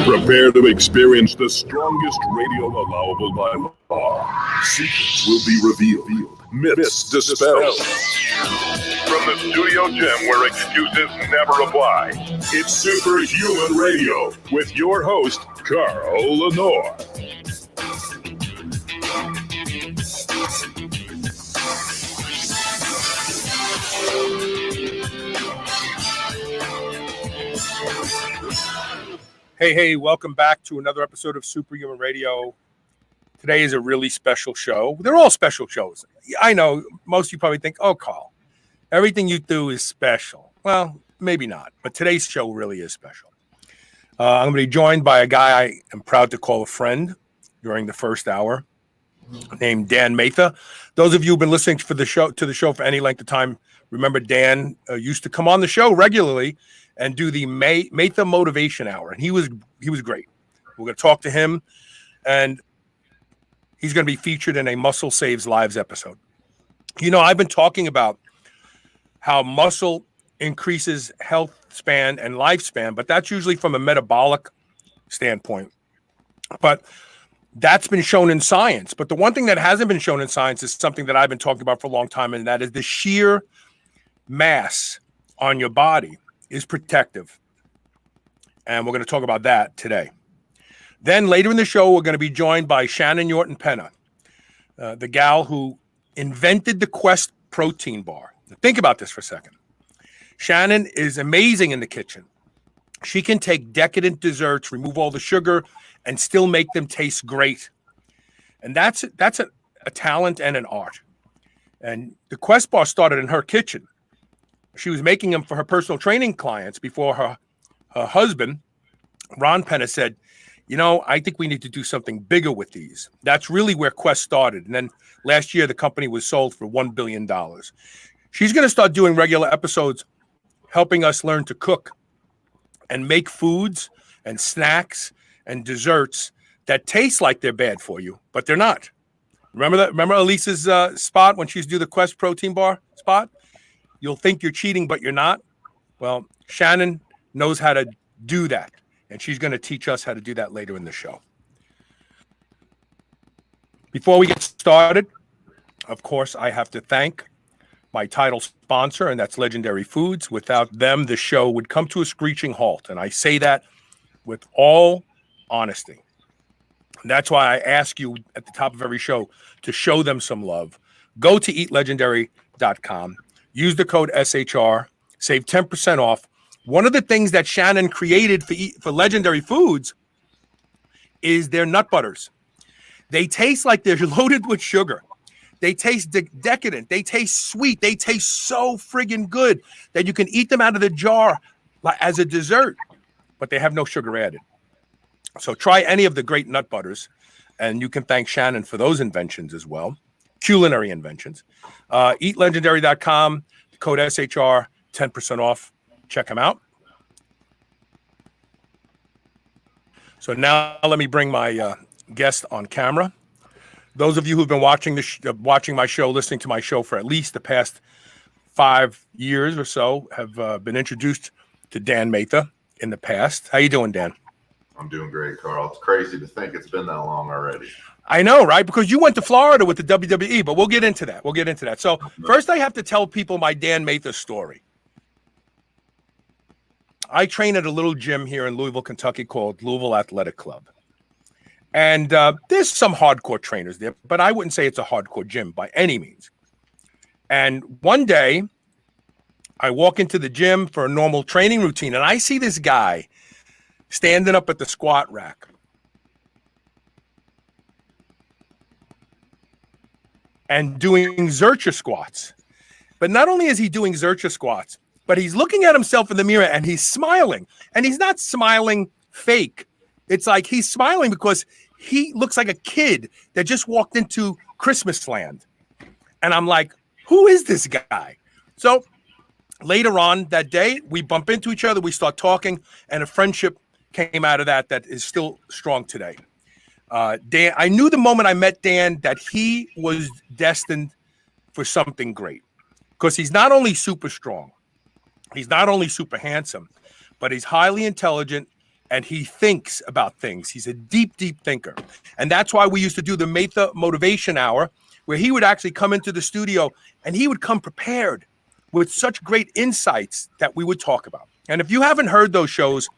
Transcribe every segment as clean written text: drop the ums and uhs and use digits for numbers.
Prepare to experience the strongest radio allowable by law. Secrets will be revealed. Myths dispelled. From the studio gym where excuses never apply, it's Superhuman Radio with your host, Carl Lenore. Hey, welcome back to another episode of Superhuman Radio. Today is a really special show. They're all special shows. I know most of you probably think, oh, Carl, everything you do is special. Well, maybe not, but today's show really is special. I'm going to be joined by a guy I am proud to call a friend during the first hour, named Dan Matha. Those of you who've been listening to the show for any length of time, remember Dan used to come on the show regularly and do the Matha Motivation Hour. And he was great. We're going to talk to him, and he's going to be featured in a Muscle Saves Lives episode. You know, I've been talking about how muscle increases health span and lifespan, but that's usually from a metabolic standpoint. But that's been shown in science. But the one thing that hasn't been shown in science is something that I've been talking about for a long time, and that is the sheer mass on your body is protective. And we're going to talk about that today. Then later in the show, we're going to be joined by Shannan Yorton Penna, the gal who invented the Quest protein bar. Now, think about this for a second. Shannan is amazing in the kitchen. She can take decadent desserts, remove all the sugar, and still make them taste great. And that's a talent and an art. And the Quest bar started in her kitchen. She was making them for her personal training clients before her husband, Ron Penna, said, you know, I think we need to do something bigger with these. That's really where Quest started. And then last year, the company was sold for $1 billion. She's going to start doing regular episodes, helping us learn to cook and make foods and snacks and desserts that taste like they're bad for you, but they're not. Remember that? Remember Elise's spot when she used to do the Quest protein bar spot? You'll think you're cheating, but you're not. Well, Shannan knows how to do that, and she's going to teach us how to do that later in the show. Before we get started, of course, I have to thank my title sponsor, and that's Legendary Foods. Without them, the show would come to a screeching halt, and I say that with all honesty. And that's why I ask you at the top of every show to show them some love. Go to eatlegendary.com. Use the code SHR, save 10% off. One of the things that Shannan created for Legendary Foods is their nut butters. They taste like they're loaded with sugar. They taste decadent. They taste sweet. They taste so friggin' good that you can eat them out of the jar as a dessert, but they have no sugar added. So try any of the great nut butters, and you can thank Shannan for those inventions as well. Culinary inventions. Eatlegendary.com, code SHR, 10% off. Check them out. So now let me bring my guest on camera. Those of you who've been watching my show, listening to my show for at least the past 5 years or so, have been introduced to Dan Matha in the past. How you doing, Dan? I'm doing great, Carl. It's crazy to think it's been that long already. I know, right? Because you went to Florida with the WWE, but we'll get into that. So first I have to tell people my Dan Matha story. I train at a little gym here in Louisville, Kentucky called Louisville Athletic Club. And there's some hardcore trainers there, but I wouldn't say it's a hardcore gym by any means. And one day I walk into the gym for a normal training routine, and I see this guy standing up at the squat rack. And doing Zercher squats. But not only is he doing Zercher squats, but he's looking at himself in the mirror and he's smiling. And he's not smiling fake. It's like he's smiling because he looks like a kid that just walked into Christmas land. And I'm like, who is this guy? So later on that day, we bump into each other, we start talking, and a friendship came out of that is still strong today. Dan, I knew the moment I met Dan that he was destined for something great, because he's not only super strong, he's not only super handsome, but he's highly intelligent and he thinks about things. He's a deep, deep thinker. And that's why we used to do the Matha Motivation Hour, where he would actually come into the studio and he would come prepared with such great insights that we would talk about. And if you haven't heard those shows,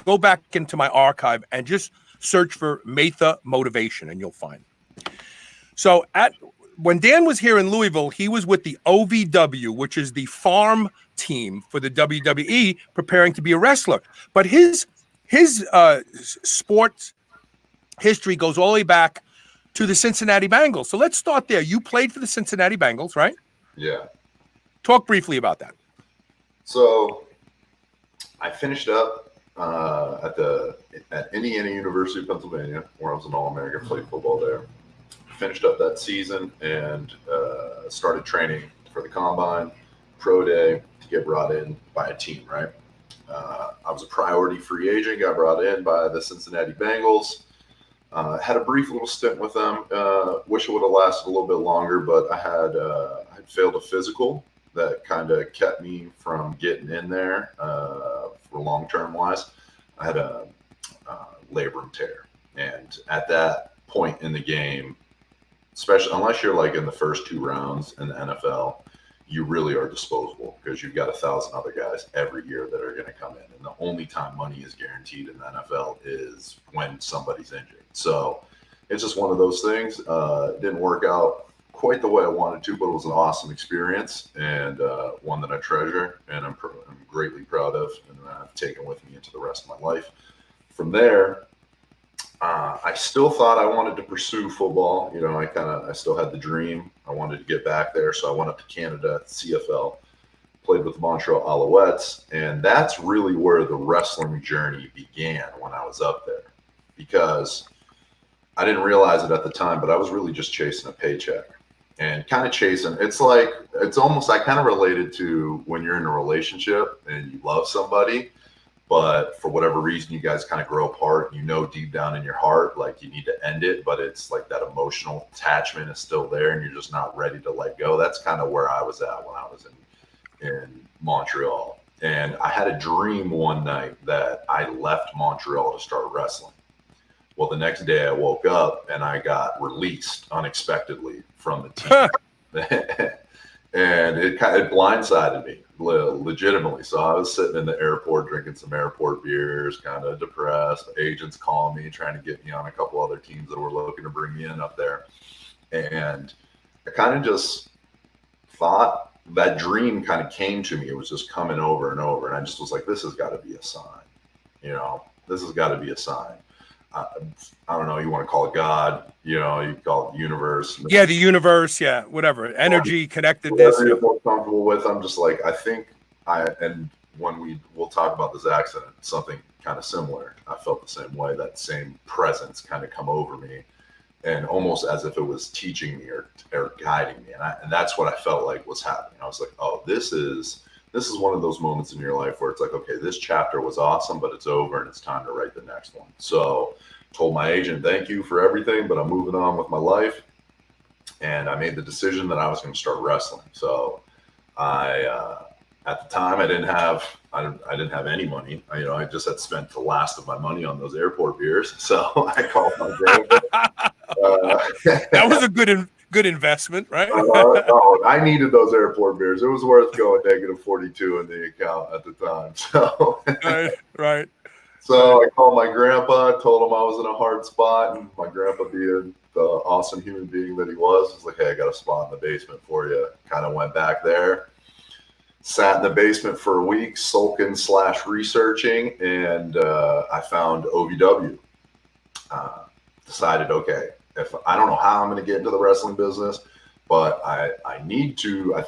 go back into my archive and just search for Matha Motivation and you'll find it. So when Dan was here in Louisville, he was with the OVW, which is the farm team for the WWE, preparing to be a wrestler. But his sports history goes all the way back to the Cincinnati Bengals. So let's start there. You played for the Cincinnati Bengals, right? Yeah. Talk briefly about that. So I finished up at Indiana University of Pennsylvania, where I was an All-American, played football there. Finished up that season and started training for the combine, pro day, to get brought in by a team, right? I was a priority free agent, got brought in by the Cincinnati Bengals. Had a brief little stint with them. Wish it would have lasted a little bit longer, but I had failed a physical that kind of kept me from getting in there for long-term wise. I had a labrum tear. And at that point in the game, especially unless you're like in the first 2 rounds in the NFL, you really are disposable because you've got 1,000 other guys every year that are going to come in. And the only time money is guaranteed in the NFL is when somebody's injured. So it's just one of those things. It didn't work out quite the way I wanted to, but it was an awesome experience and one that I treasure and I'm greatly proud of and I've taken with me into the rest of my life. From there, I still thought I wanted to pursue football. You know, I still had the dream. I wanted to get back there. So I went up to Canada, CFL, played with the Montreal Alouettes. And that's really where the wrestling journey began when I was up there, because I didn't realize it at the time, but I was really just chasing a paycheck and kind of chasing. It's almost, I kind of related to when you're in a relationship and you love somebody, but for whatever reason, you guys kind of grow apart. You know, deep down in your heart, like you need to end it, but it's like that emotional attachment is still there and you're just not ready to let go. That's kind of where I was at when I was in Montreal. And I had a dream one night that I left Montreal to start wrestling. Well, the next day I woke up and I got released unexpectedly from the team. And it kind of blindsided me legitimately. So I was sitting in the airport drinking some airport beers, kind of depressed. Agents calling me, trying to get me on a couple other teams that were looking to bring me in up there. And I kind of just thought that dream kind of came to me. It was just coming over and over. And I just was like, this has got to be a sign. You know, this has got to be a sign. I don't know, you want to call it God, you know, you call it the universe. Yeah, the universe, yeah, whatever. Energy, connectedness. Whatever you're more comfortable with. I'm just like, and when we'll talk about this accident, something kind of similar. I felt the same way, that same presence kind of come over me and almost as if it was teaching me or guiding me. And that's what I felt like was happening. I was like, oh, this is one of those moments in your life where it's like, okay, this chapter was awesome, but it's over and it's time to write the next one. So told my agent, thank you for everything, but I'm moving on with my life. And I made the decision that I was going to start wrestling. So at the time I didn't have any money. I just had spent the last of my money on those airport beers. So I called my grandpa. That was a good investment, right? I needed those airport beers. It was worth going -42 in the account at the time. So right. So I called my grandpa, told him I was in a hard spot, and my grandpa, being the awesome human being that he was like, hey, I got a spot in the basement for you. Kind of went back there, sat in the basement for a week, sulking / researching, and I found OVW. Decided, okay, if I don't know how I'm going to get into the wrestling business, but I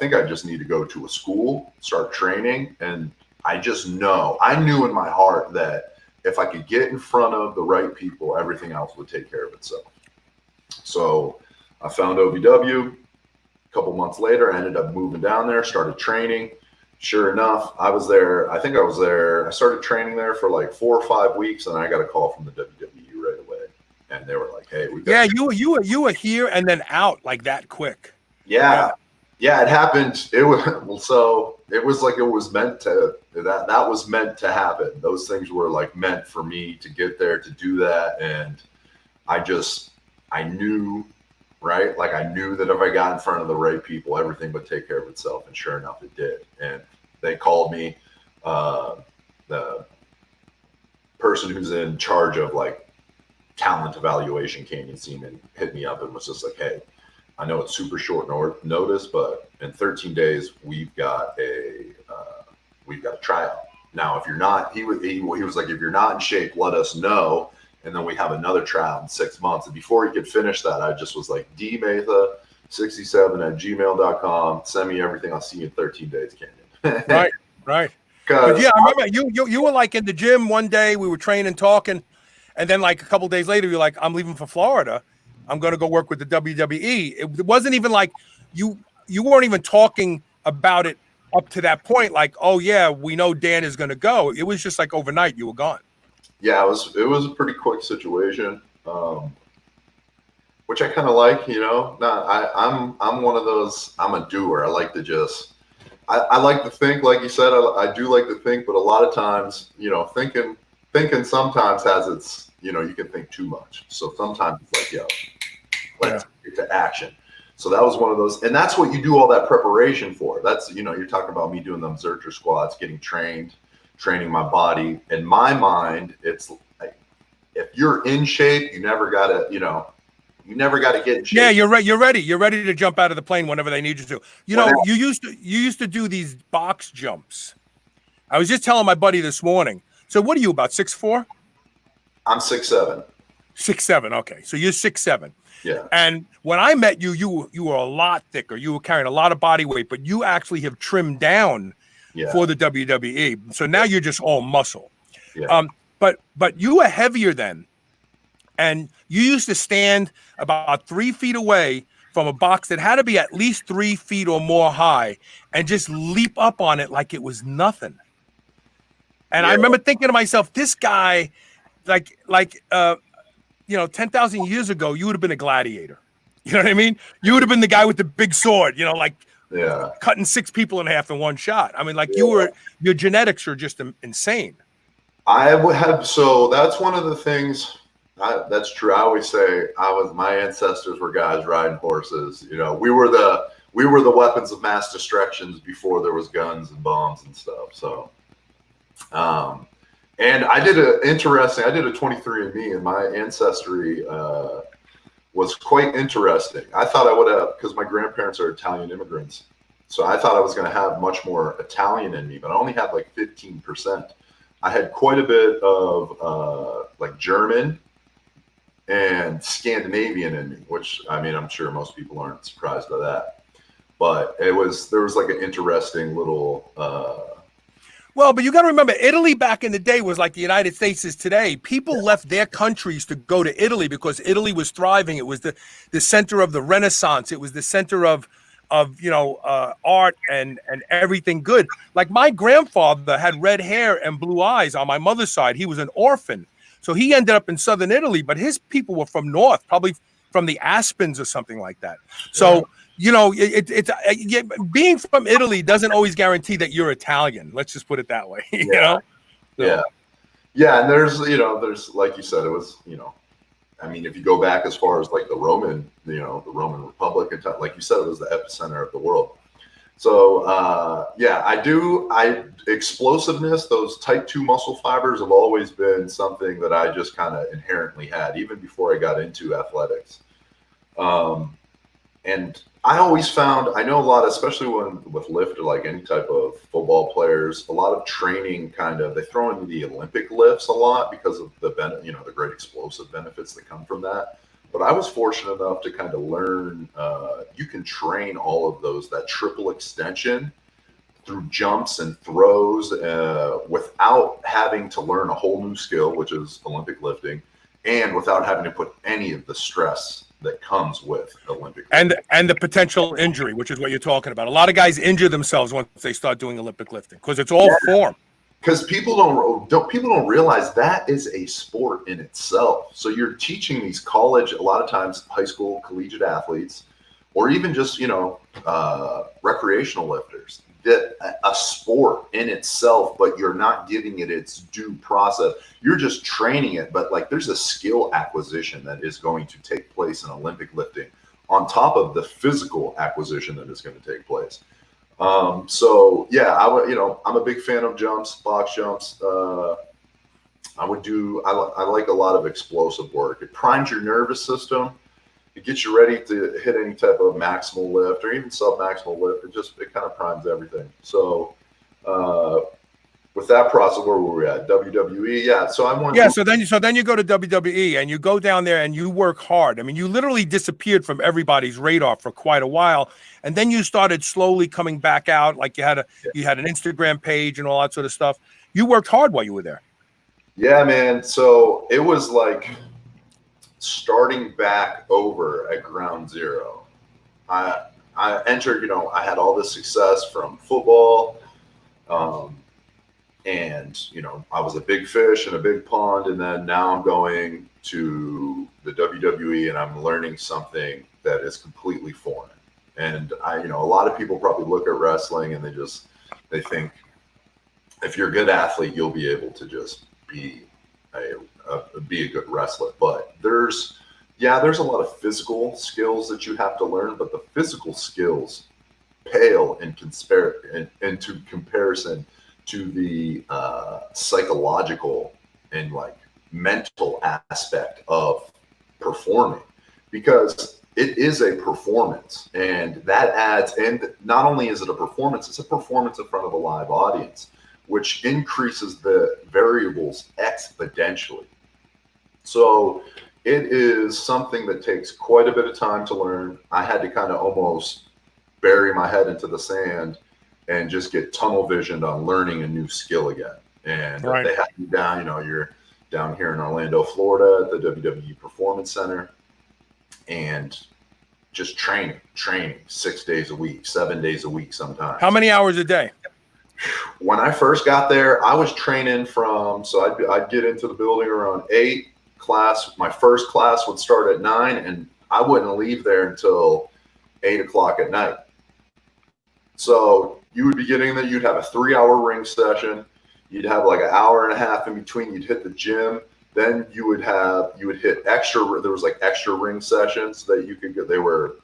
think I just need to go to a school, start training. And I knew in my heart that if I could get in front of the right people, everything else would take care of itself. So I found OVW. A couple months later, I ended up moving down there, started training. Sure enough, I was there. I started training there for like 4 or 5 weeks, and I got a call from the WWE right away. And they were like, hey, we got you were here and then out like that quick. Yeah. Yeah, it happened. It was so it was like it was meant to that was meant to happen. Those things were like meant for me to get there to do that, and I knew, right? Like I knew that if I got in front of the right people, everything would take care of itself, and sure enough, it did. And they called me, the person who's in charge of like talent evaluation came and seen me and hit me up and was just like, "Hey, I know it's super short notice, but in 13 days we've got a tryout. Now, if you're not, he was like, if you're not in shape, let us know, and then we have another tryout in 6 months." And before he could finish that, I just was like, dmatha67@gmail.com. Send me everything. I'll see you in 13 days, Canyon. Right. But yeah, I remember you were like in the gym one day. We were training, talking, and then like a couple of days later, you're like, "I'm leaving for Florida. I'm going to go work with the WWE." It wasn't even like you weren't even talking about it up to that point. Like, oh yeah, we know Dan is going to go. It was just like overnight you were gone. Yeah, it was a pretty quick situation, which I kind of like. You know, I'm one of those. I'm a doer. I like to just. I like to think, like you said. I do like to think, but a lot of times, you know, thinking sometimes has its. You know, you can think too much. So sometimes it's like, yo, let's get to action. So that was one of those, and that's what you do all that preparation for. That's, you know, you're talking about me doing them Zercher squats, getting training my body. In my mind, it's like, if you're in shape, you never gotta get in shape. Yeah, you're right. You're ready. You're ready to jump out of the plane whenever they need you to. You know, you used to do these box jumps. I was just telling my buddy this morning. So what are you, about 6'4"? I'm 6'7". 6'7". Okay, so you're 6'7". Yeah. And when I met you, you were a lot thicker. You were carrying a lot of body weight, but you actually have trimmed down for the WWE. So now you're just all muscle. Yeah. But you were heavier then, and you used to stand about 3 feet away from a box that had to be at least 3 feet or more high, and just leap up on it like it was nothing. And I remember thinking to myself, this guy, like 10,000 years ago, you would have been a gladiator. You know what I mean? You would have been the guy with the big sword, you know, like cutting 6 people in half in one shot. I mean, like your genetics are just insane. I would have, so that's one of the things, that's true. I always say my ancestors were guys riding horses. You know, we were the weapons of mass destruction before there was guns and bombs and stuff. So, and I did a 23andMe, and my ancestry was quite interesting. I thought I would have, because my grandparents are Italian immigrants. So I thought I was going to have much more Italian in me, but I only had like 15%. I had quite a bit of like German and Scandinavian in me, which, I mean, I'm sure most people aren't surprised by that. But there was like an interesting little well, but you got to remember, Italy back in the day was like the United States is today. People left their countries to go to Italy because Italy was thriving. It was the center of the Renaissance. It was the center of art and everything good. Like my grandfather had red hair and blue eyes on my mother's side. He was an orphan. So he ended up in southern Italy, but his people were from north, probably from the Aspens or something like that. So, you know, being from Italy doesn't always guarantee that you're Italian. Let's just put it that way. You know? So. Yeah. And there's like you said, it was, you know, I mean, if you go back as far as like the Roman Republic, like you said, it was the epicenter of the world. So, explosiveness, those type 2 muscle fibers have always been something that I just kind of inherently had, even before I got into athletics. And I always found, I know a lot, especially with lift or like any type of football players, a lot of training they throw into the Olympic lifts a lot because of the great explosive benefits that come from that. But I was fortunate enough to kind of learn, you can train all of those, that triple extension through jumps and throws without having to learn a whole new skill, which is Olympic lifting, and without having to put any of the stress that comes with Olympic lifting. And the potential injury, which is what you're talking about. A lot of guys injure themselves once they start doing Olympic lifting because it's all form. Because people don't realize that is a sport in itself. So you're teaching these college, a lot of times high school, collegiate athletes, or even just, recreational lifters, that a sport in itself, but you're not giving it its due process. You're just training it, but like there's a skill acquisition that is going to take place in Olympic lifting on top of the physical acquisition that is going to take place. So yeah, I'm a big fan of jumps, box jumps. I like a lot of explosive work. It primes your nervous system. It gets you ready to hit any type of maximal lift or even sub-maximal lift. It kind of primes everything. So with that process, where were we at? WWE, yeah. So I want. Yeah. So then you go to WWE and you go down there and you work hard. I mean, you literally disappeared from everybody's radar for quite a while, and then you started slowly coming back out. Like you had an Instagram page and all that sort of stuff. You worked hard while you were there. Yeah, man. So it was like starting back over at ground zero. I entered, I had all this success from football. And, I was a big fish in a big pond. And then now I'm going to the WWE and I'm learning something that is completely foreign. And a lot of people probably look at wrestling and they think if you're a good athlete, you'll be able to just be a good wrestler. But there's a lot of physical skills that you have to learn, but the physical skills pale into comparison to the psychological and like mental aspect of performing, because it is a performance, and that adds, and not only is it a performance, it's a performance in front of a live audience, which increases the variables exponentially. So it is something that takes quite a bit of time to learn. I had to kind of almost bury my head into the sand and just get tunnel visioned on learning a new skill again. And right. They had me down, you're down here in Orlando, Florida at the WWE Performance Center, and just training 6 days a week, 7 days a week sometimes. How many hours a day? When I first got there, I was training so I'd get into the building around 8. My first class would start at 9, and I wouldn't leave there until 8 o'clock at night. So you would be getting there, you'd have a 3-hour ring session, you'd have like an hour and a half in between, you'd hit the gym, then you would hit extra, there was like extra ring sessions that you could get. They were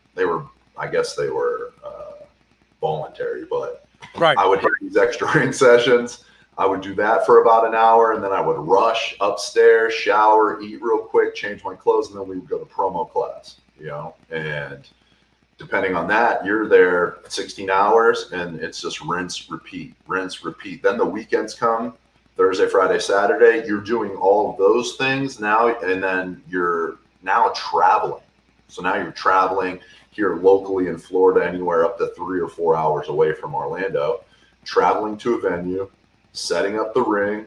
voluntary, but right. I would hit these extra ring sessions. I would do that for about an hour, and then I would rush upstairs, shower, eat real quick, change my clothes, and then we would go to promo class, and depending on that, you're there 16 hours, and it's just rinse, repeat. Then the weekends come, Thursday, Friday, Saturday, you're doing all of those things now, and then you're now traveling. So now you're traveling here locally in Florida, anywhere up to 3 or 4 hours away from Orlando, traveling to a venue, setting up the ring,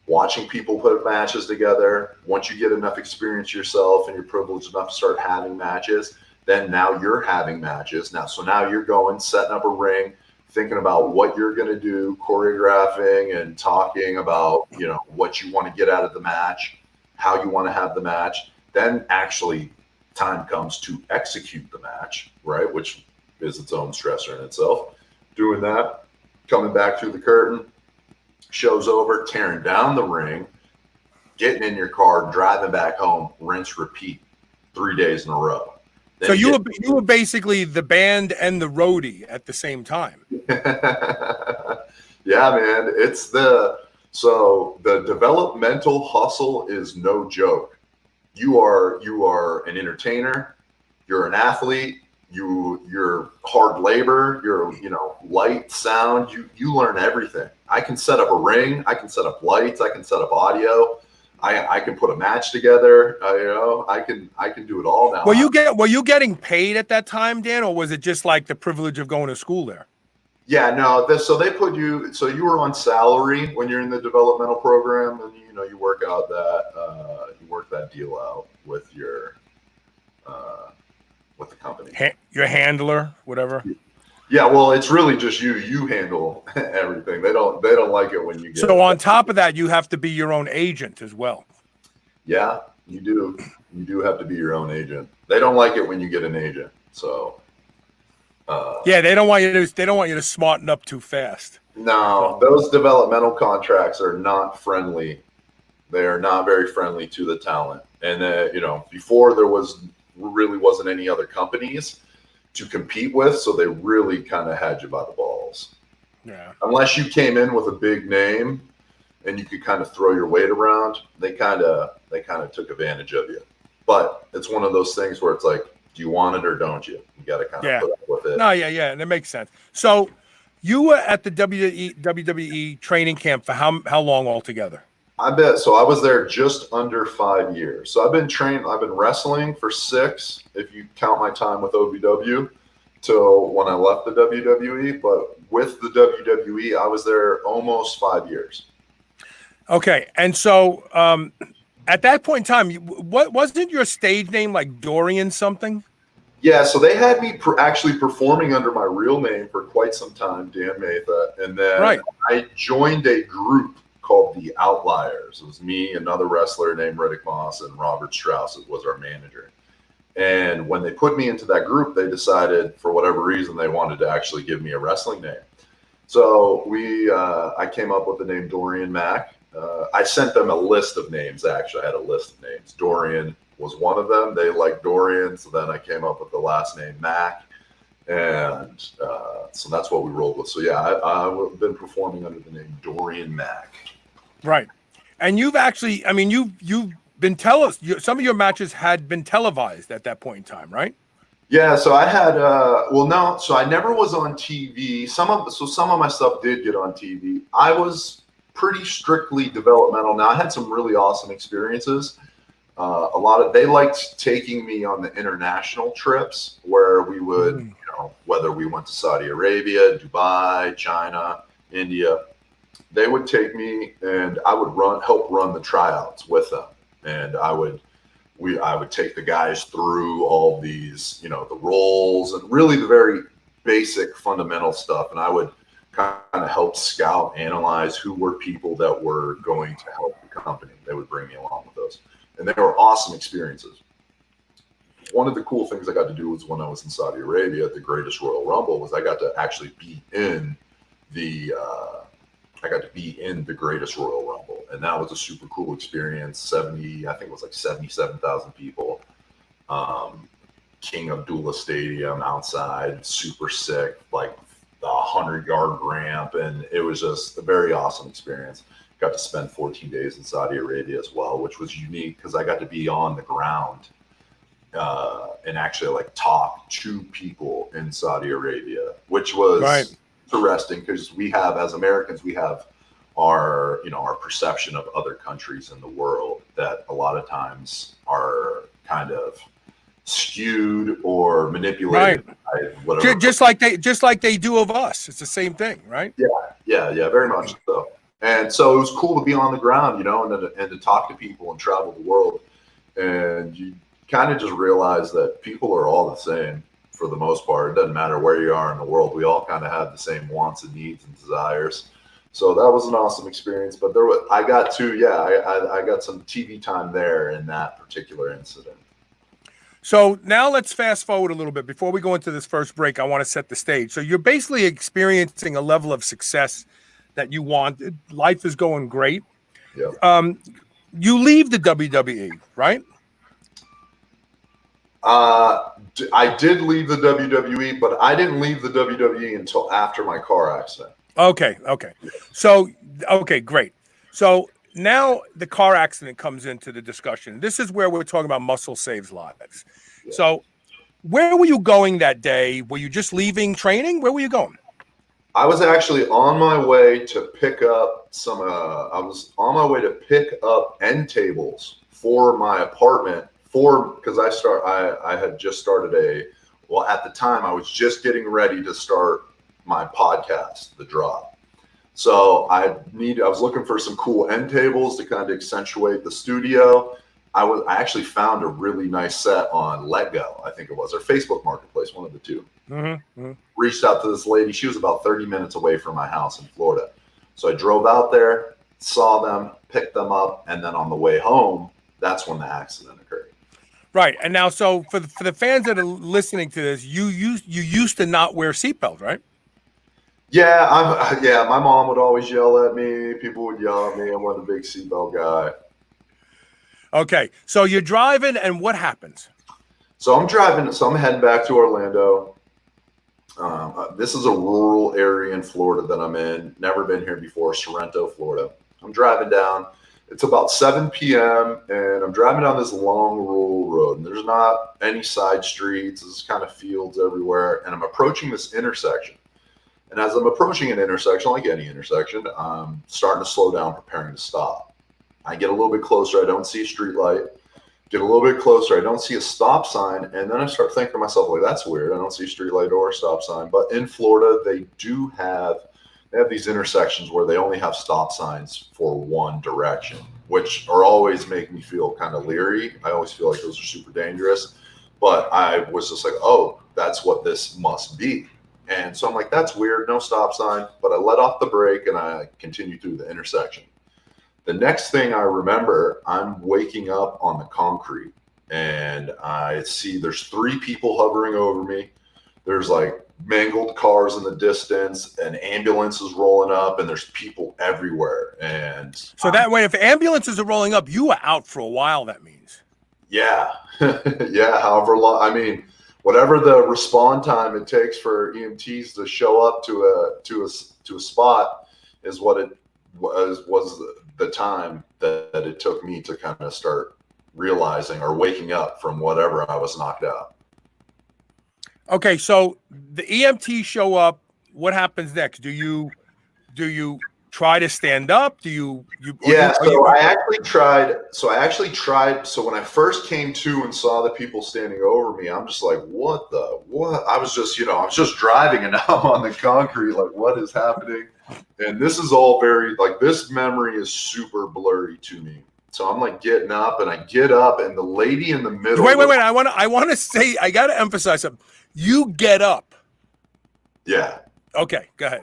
watching people put matches together. Once you get enough experience yourself and you're privileged enough to start having matches, then now you're having matches. So now you're going, setting up a ring, thinking about what you're going to do, choreographing and talking about, what you want to get out of the match, how you want to have the match. Then actually time comes to execute the match, right? Which is its own stressor in itself. Doing that, coming back through the curtain, show's over, tearing down the ring, getting in your car, driving back home, rinse, repeat 3 days in a row. Then so you were basically the band and the roadie at the same time. Yeah, man. So the developmental hustle is no joke. You are an entertainer, you're an athlete, you're hard labor, you're light, sound, you learn everything. I can set up a ring, I can set up lights, I can set up audio. I can put a match together. I can do it all now. Were you getting paid at that time, Dan, or was it just like the privilege of going to school there? Yeah, no. So they put you. So you were on salary when you're in the developmental program, and you work out that deal out with with the company. Your handler, whatever. Yeah, well, it's really just you handle everything. They don't like it when you get. So on top of that, you have to be your own agent as well. Yeah, you do. You do have to be your own agent. They don't like it when you get an agent. So yeah, they don't want you to smarten up too fast. no, those developmental contracts are not friendly. They are not very friendly to the talent. And before there really wasn't any other companies to compete with, so they really kind of had you by the balls. Yeah. Unless you came in with a big name and you could kind of throw your weight around, they kind of took advantage of you. But it's one of those things where it's like, do you want it or don't you? You got to kind of put up with it. No, yeah, and it makes sense. So you were at the WWE training camp for how long altogether? I was there just under 5 years. So I've been wrestling for 6, if you count my time with OVW, till when I left the WWE. But with the WWE, I was there almost 5 years. Okay. And so at that point in time, what wasn't your stage name like Dorian something? Yeah, so they had me actually performing under my real name for quite some time, Dan Matha. And then I joined a group called the Outliers. It was me, another wrestler named Riddick Moss, and Robert Strauss was our manager. And when they put me into that group, they decided for whatever reason they wanted to actually give me a wrestling name. So I came up with the name Dorian Mack. I sent them a list of names, actually. I had a list of names. Dorian was one of them. They liked Dorian, so then I came up with the last name Mack. And so that's what we rolled with. So yeah, I've been performing under the name Dorian Mack. Right. And you've actually, you've been some of your matches had been televised at that point in time, right? Yeah, so I had so I never was on TV. Some of my stuff did get on TV. I was pretty strictly developmental. Now I had some really awesome experiences. They liked taking me on the international trips where we would, whether we went to Saudi Arabia, Dubai, China, India, they would take me and I would help run the tryouts with them. And I would take the guys through all these, the roles and really the very basic fundamental stuff. And I would kind of help scout, analyze who were people that were going to help the company. They would bring me along with those. And they were awesome experiences. One of the cool things I got to do was when I was in Saudi Arabia at the Greatest Royal Rumble was I got to actually be in the Greatest Royal Rumble. And that was a super cool experience. I think it was like 77,000 people. King Abdullah Stadium outside, super sick, like the 100-yard ramp. And it was just a very awesome experience. Got to spend 14 days in Saudi Arabia as well, which was unique because I got to be on the ground and actually like talk to people in Saudi Arabia, which was interesting because we have, as Americans, we have our perception of other countries in the world that a lot of times are kind of skewed or manipulated by whatever. Just like they do of us. It's the same thing, right? Yeah, very much so. And so it was cool to be on the ground, and to talk to people and travel the world. And you kind of just realize that people are all the same for the most part. It doesn't matter where you are in the world. We all kind of have the same wants and needs and desires. So that was an awesome experience. But I got some TV time there in that particular incident. So now let's fast forward a little bit. Before we go into this first break, I want to set the stage. So you're basically experiencing a level of success that you wanted. Life is going great. Yeah. You leave the WWE, right? I did leave the WWE, but I didn't leave the WWE until after my car accident. Okay. So, great. So now the car accident comes into the discussion. This is where we're talking about muscle saves lives. Yeah. So where were you going that day? Were you just leaving training? Where were you going? I was actually on my way to pick up I was on my way to pick up end tables for my apartment because I had just started at the time I was just getting ready to start my podcast, The Drop. So I was looking for some cool end tables to kind of accentuate the studio. I actually found a really nice set on Letgo, I think it was, or Facebook Marketplace, one of the two. Mm-hmm. Reached out to this lady. She was about 30 minutes away from my house in Florida. So I drove out there, saw them, picked them up, and then on the way home, that's when the accident occurred. Right. And now, so for the fans that are listening to this, you used to not wear seatbelts, right? Yeah, my mom would always yell at me. People would yell at me. I wasn't a big seatbelt guy. Okay. So you're driving, and what happens? So I'm driving. So I'm heading back to Orlando. This is a rural area in Florida that I'm in. Never been here before, Sorrento, Florida. I'm driving down. It's about 7 p.m. and I'm driving down this long rural road. And there's not any side streets. There's kind of fields everywhere. And I'm approaching this intersection. And as I'm approaching an intersection, like any intersection, I'm starting to slow down, preparing to stop. I get a little bit closer. I don't see a street light. Get a little bit closer. I don't see a stop sign. And then I start thinking to myself, like, that's weird. I don't see a street light or a stop sign. But in Florida, they have these intersections where they only have stop signs for one direction, which are always make me feel kind of leery. I always feel like those are super dangerous. But I was just like, oh, that's what this must be. And so I'm like, that's weird. No stop sign. But I let off the brake and I continue through the intersection. The next thing I remember, I'm waking up on the concrete and I see there's 3 people hovering over me. There's like mangled cars in the distance, an ambulance is rolling up, and there's people everywhere. And so that way, if ambulances are rolling up, you are out for a while. That means, yeah, yeah. However long, I mean, whatever the respawn time it takes for EMTs to show up to a spot is what it was the time that it took me to kind of start realizing or waking up from whatever I was knocked out. Okay, so the EMTs show up. What happens next? Do you try to stand up? Yeah, I actually tried. So when I first came to and saw the people standing over me, I'm just like, what? I was just driving and now I'm on the concrete. Like, what is happening? And this is all very, like, this memory is super blurry to me. So I'm like getting up and I get up and the lady in the middle. Wait. I want to say, I got to emphasize something. You get up. Yeah. Okay, go ahead.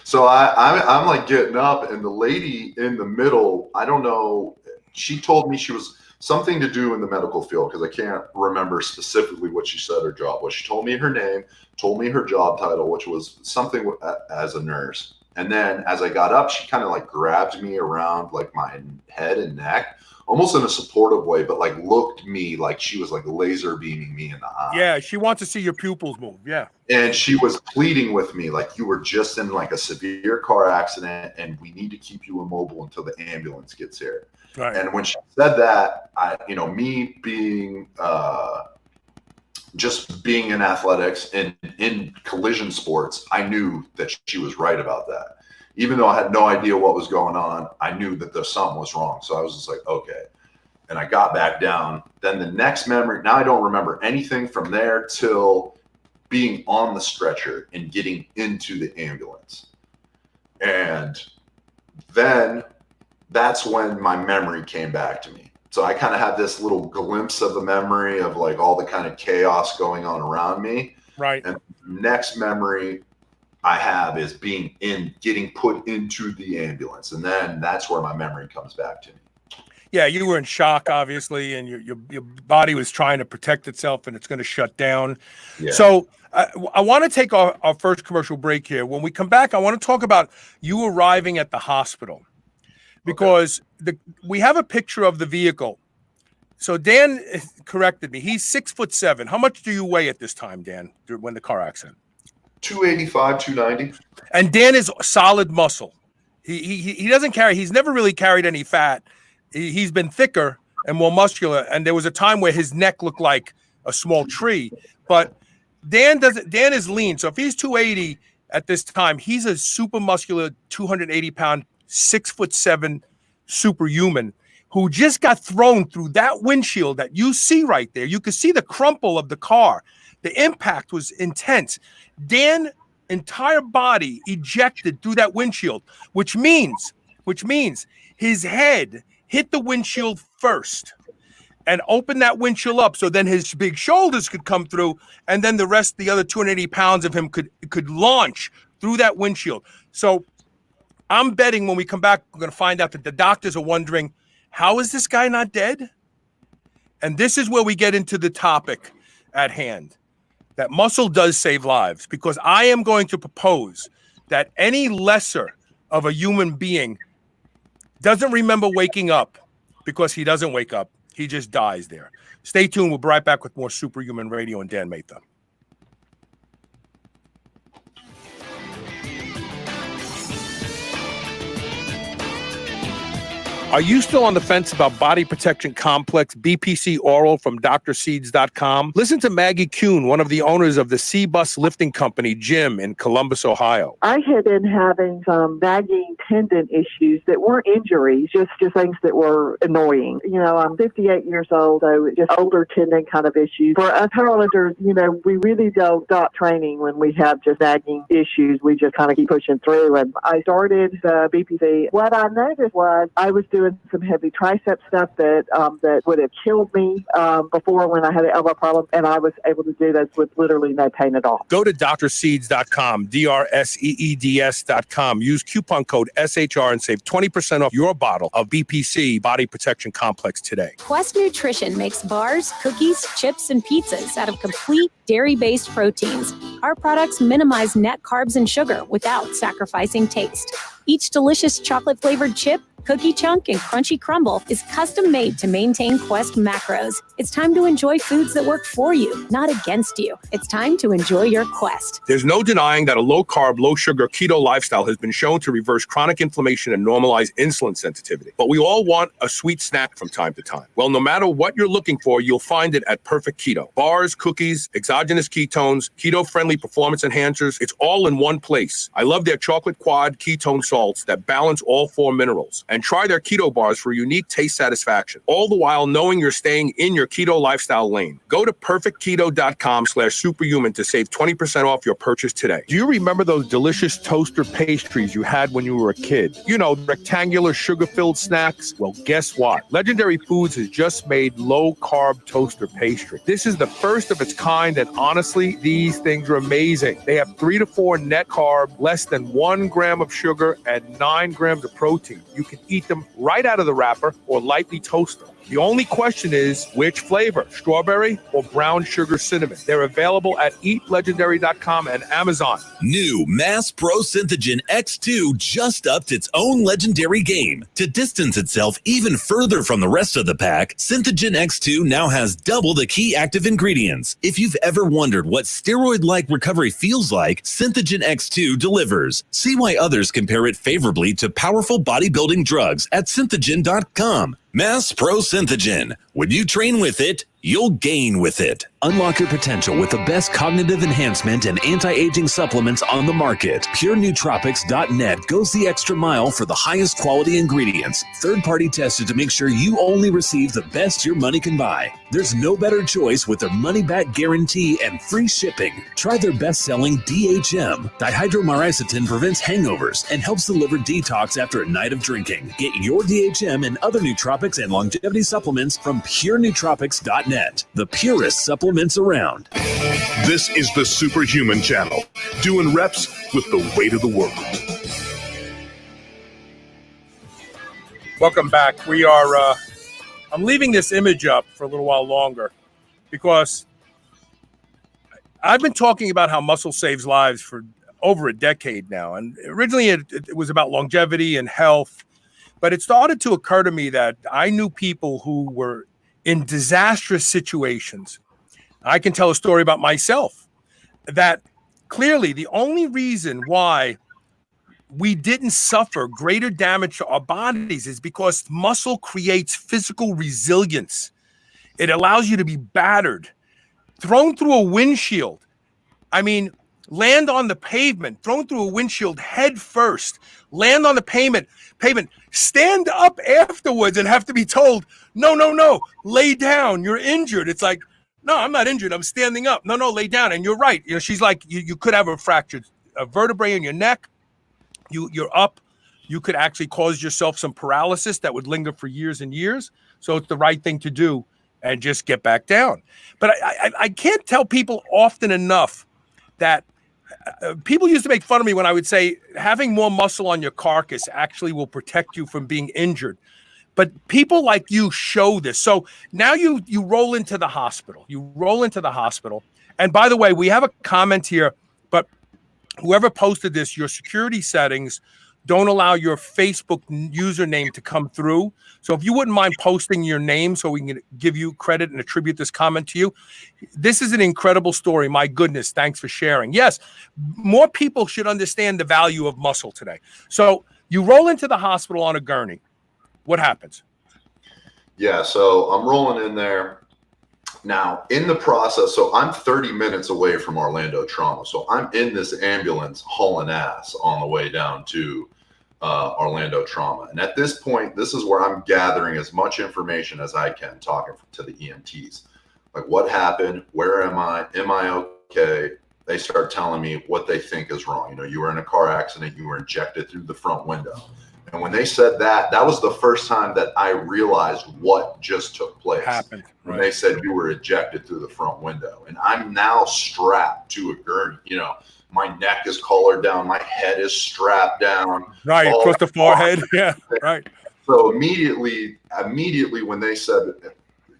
So I'm like getting up and the lady in the middle, I don't know. She told me she was something to do in the medical field because I can't remember specifically what she said her job was. She told me her name, told me her job title, which was something as a nurse. And then as I got up, she kind of like grabbed me around like my head and neck, almost in a supportive way, but like looked me like she was like laser beaming me in the eye. Yeah, she wants to see your pupils move. Yeah. And she was pleading with me like, you were just in like a severe car accident and we need to keep you immobile until the ambulance gets here. Right. And when she said that, me being just being in athletics and in collision sports, I knew that she was right about that. Even though I had no idea what was going on, I knew that there's something was wrong. So I was just like, okay. And I got back down. Then the next memory, now I don't remember anything from there till being on the stretcher and getting into the ambulance. And then that's when my memory came back to me. So I kind of had this little glimpse of the memory of like all the kind of chaos going on around me. Right. And the next memory I have is getting put into the ambulance. And then that's where my memory comes back to me. Yeah, you were in shock, obviously, and your body was trying to protect itself, and it's going to shut down. Yeah. So I want to take our first commercial break here. When we come back, I want to talk about you arriving at the hospital because we have a picture of the vehicle. So Dan corrected me. He's 6'7". How much do you weigh at this time, Dan, when the car accident? 285, 290. And Dan is solid muscle. He doesn't carry. He's never really carried any fat. He's been thicker and more muscular. And there was a time where his neck looked like a small tree. But Dan is lean. So if he's 280 at this time, he's a super muscular, 280-pound, 6'7" superhuman who just got thrown through that windshield that you see right there. You could see the crumple of the car. The impact was intense. Dan's entire body ejected through that windshield, which means his head hit the windshield first and opened that windshield up so then his big shoulders could come through and then the other 280 pounds of him could launch through that windshield. So I'm betting when we come back, we're going to find out that the doctors are wondering, how is this guy not dead? And this is where we get into the topic at hand, that muscle does save lives, because I am going to propose that any lesser of a human being doesn't remember waking up, because he doesn't wake up. He just dies there. Stay tuned. We'll be right back with more Superhuman Radio and Dan Matha. Are you still on the fence about Body Protection Complex BPC Oral from drseeds.com? Listen to Maggie Kuhn, one of the owners of the C-Bus Lifting Company gym in Columbus, Ohio. I had been having some nagging tendon issues that weren't injuries, just things that were annoying. You know, I'm 58 years old, so just older tendon kind of issues. For us powerlifters, you know, we really don't stop training when we have just nagging issues. We just kind of keep pushing through. And I started the BPC. What I noticed was I was doing some heavy tricep stuff that would have killed me before when I had an elbow problem, and I was able to do this with literally no pain at all. Go to drseeds.com, drseeds.com. Use coupon code SHR and save 20% off your bottle of BPC Body Protection Complex today. Quest Nutrition makes bars, cookies, chips, and pizzas out of complete dairy-based proteins. Our products minimize net carbs and sugar without sacrificing taste. Each delicious chocolate-flavored chip, cookie chunk, and crunchy crumble is custom made to maintain Quest macros. It's time to enjoy foods that work for you, not against you. It's time to enjoy your Quest. There's no denying that a low-carb, low-sugar keto lifestyle has been shown to reverse chronic inflammation and normalize insulin sensitivity. But we all want a sweet snack from time to time. Well, no matter what you're looking for, you'll find it at Perfect Keto. Bars, cookies, exogenous ketones, keto-friendly performance enhancers, it's all in one place. I love their chocolate quad ketone salts that balance all 4 minerals. And try their keto bars for unique taste satisfaction, all the while knowing you're staying in your keto lifestyle lane. Go to perfectketo.com/superhuman to save 20% off your purchase today. Do you remember those delicious toaster pastries you had when you were a kid? You know, rectangular sugar-filled snacks? Well, guess what? Legendary Foods has just made low-carb toaster pastry. This is the first of its kind, and honestly, these things are amazing. They have 3 to 4 net carb, less than 1 gram of sugar, and 9 grams of protein. You can eat them right out of the wrapper or lightly toast them. The only question is, which flavor, strawberry or brown sugar cinnamon? They're available at eatlegendary.com and Amazon. New Mass Pro Synthogen X2 just upped its own legendary game. To distance itself even further from the rest of the pack, Synthogen X2 now has double the key active ingredients. If you've ever wondered what steroid-like recovery feels like, Synthogen X2 delivers. See why others compare it favorably to powerful bodybuilding drugs at synthogen.com. Mass Pro Synthogen. When you train with it, you'll gain with it. Unlock your potential with the best cognitive enhancement and anti-aging supplements on the market. PureNootropics.net goes the extra mile for the highest quality ingredients, third-party tested to make sure you only receive the best your money can buy. There's no better choice with their money-back guarantee and free shipping. Try their best-selling DHM. Dihydromyricetin prevents hangovers and helps deliver detox after a night of drinking. Get your DHM and other nootropics and longevity supplements from PureNootropics.net, the purest supplements around. This is the Superhuman Channel, doing reps with the weight of the world. Welcome back. We are, I'm leaving this image up for a little while longer because I've been talking about how muscle saves lives for over a decade now. And originally it was about longevity and health, but it started to occur to me that I knew people who were in disastrous situations. I can tell a story about myself that clearly the only reason why we didn't suffer greater damage to our bodies is because muscle creates physical resilience. It allows you to be battered, thrown through a windshield. I mean, land on the pavement, thrown through a windshield head first, land on the pavement, stand up afterwards and have to be told, no, lay down, you're injured. It's like, no, I'm not injured, I'm standing up. No, lay down. And you're right. You know, she's like, you could have a fractured vertebrae in your neck. You're up. You could actually cause yourself some paralysis that would linger for years and years. So it's the right thing to do and just get back down. But I can't tell people often enough that people used to make fun of me when I would say having more muscle on your carcass actually will protect you from being injured. But people like you show this. So now you roll into the hospital. And by the way, we have a comment here, but whoever posted this, your security settings don't allow your Facebook username to come through. So if you wouldn't mind posting your name so we can give you credit and attribute this comment to you. This is an incredible story. My goodness, thanks for sharing. Yes, more people should understand the value of muscle today. So you roll into the hospital on a gurney. What happens? Yeah, so I'm rolling in there. Now, in the process, so I'm 30 minutes away from Orlando Trauma. So I'm in this ambulance hauling ass on the way down to Orlando Trauma. And at this point, this is where I'm gathering as much information as I can, talking to the EMTs. Like, what happened? Where am I? Am I okay? They start telling me what they think is wrong. You know, you were in a car accident. You were injected through the front window. And when they said that, that was the first time that I realized what just took place. Happened. When they said you were ejected through the front window. And I'm now strapped to a gurney. You know, my neck is collared down. My head is strapped down. Right, across the forehead. Yeah, right. So immediately when they said,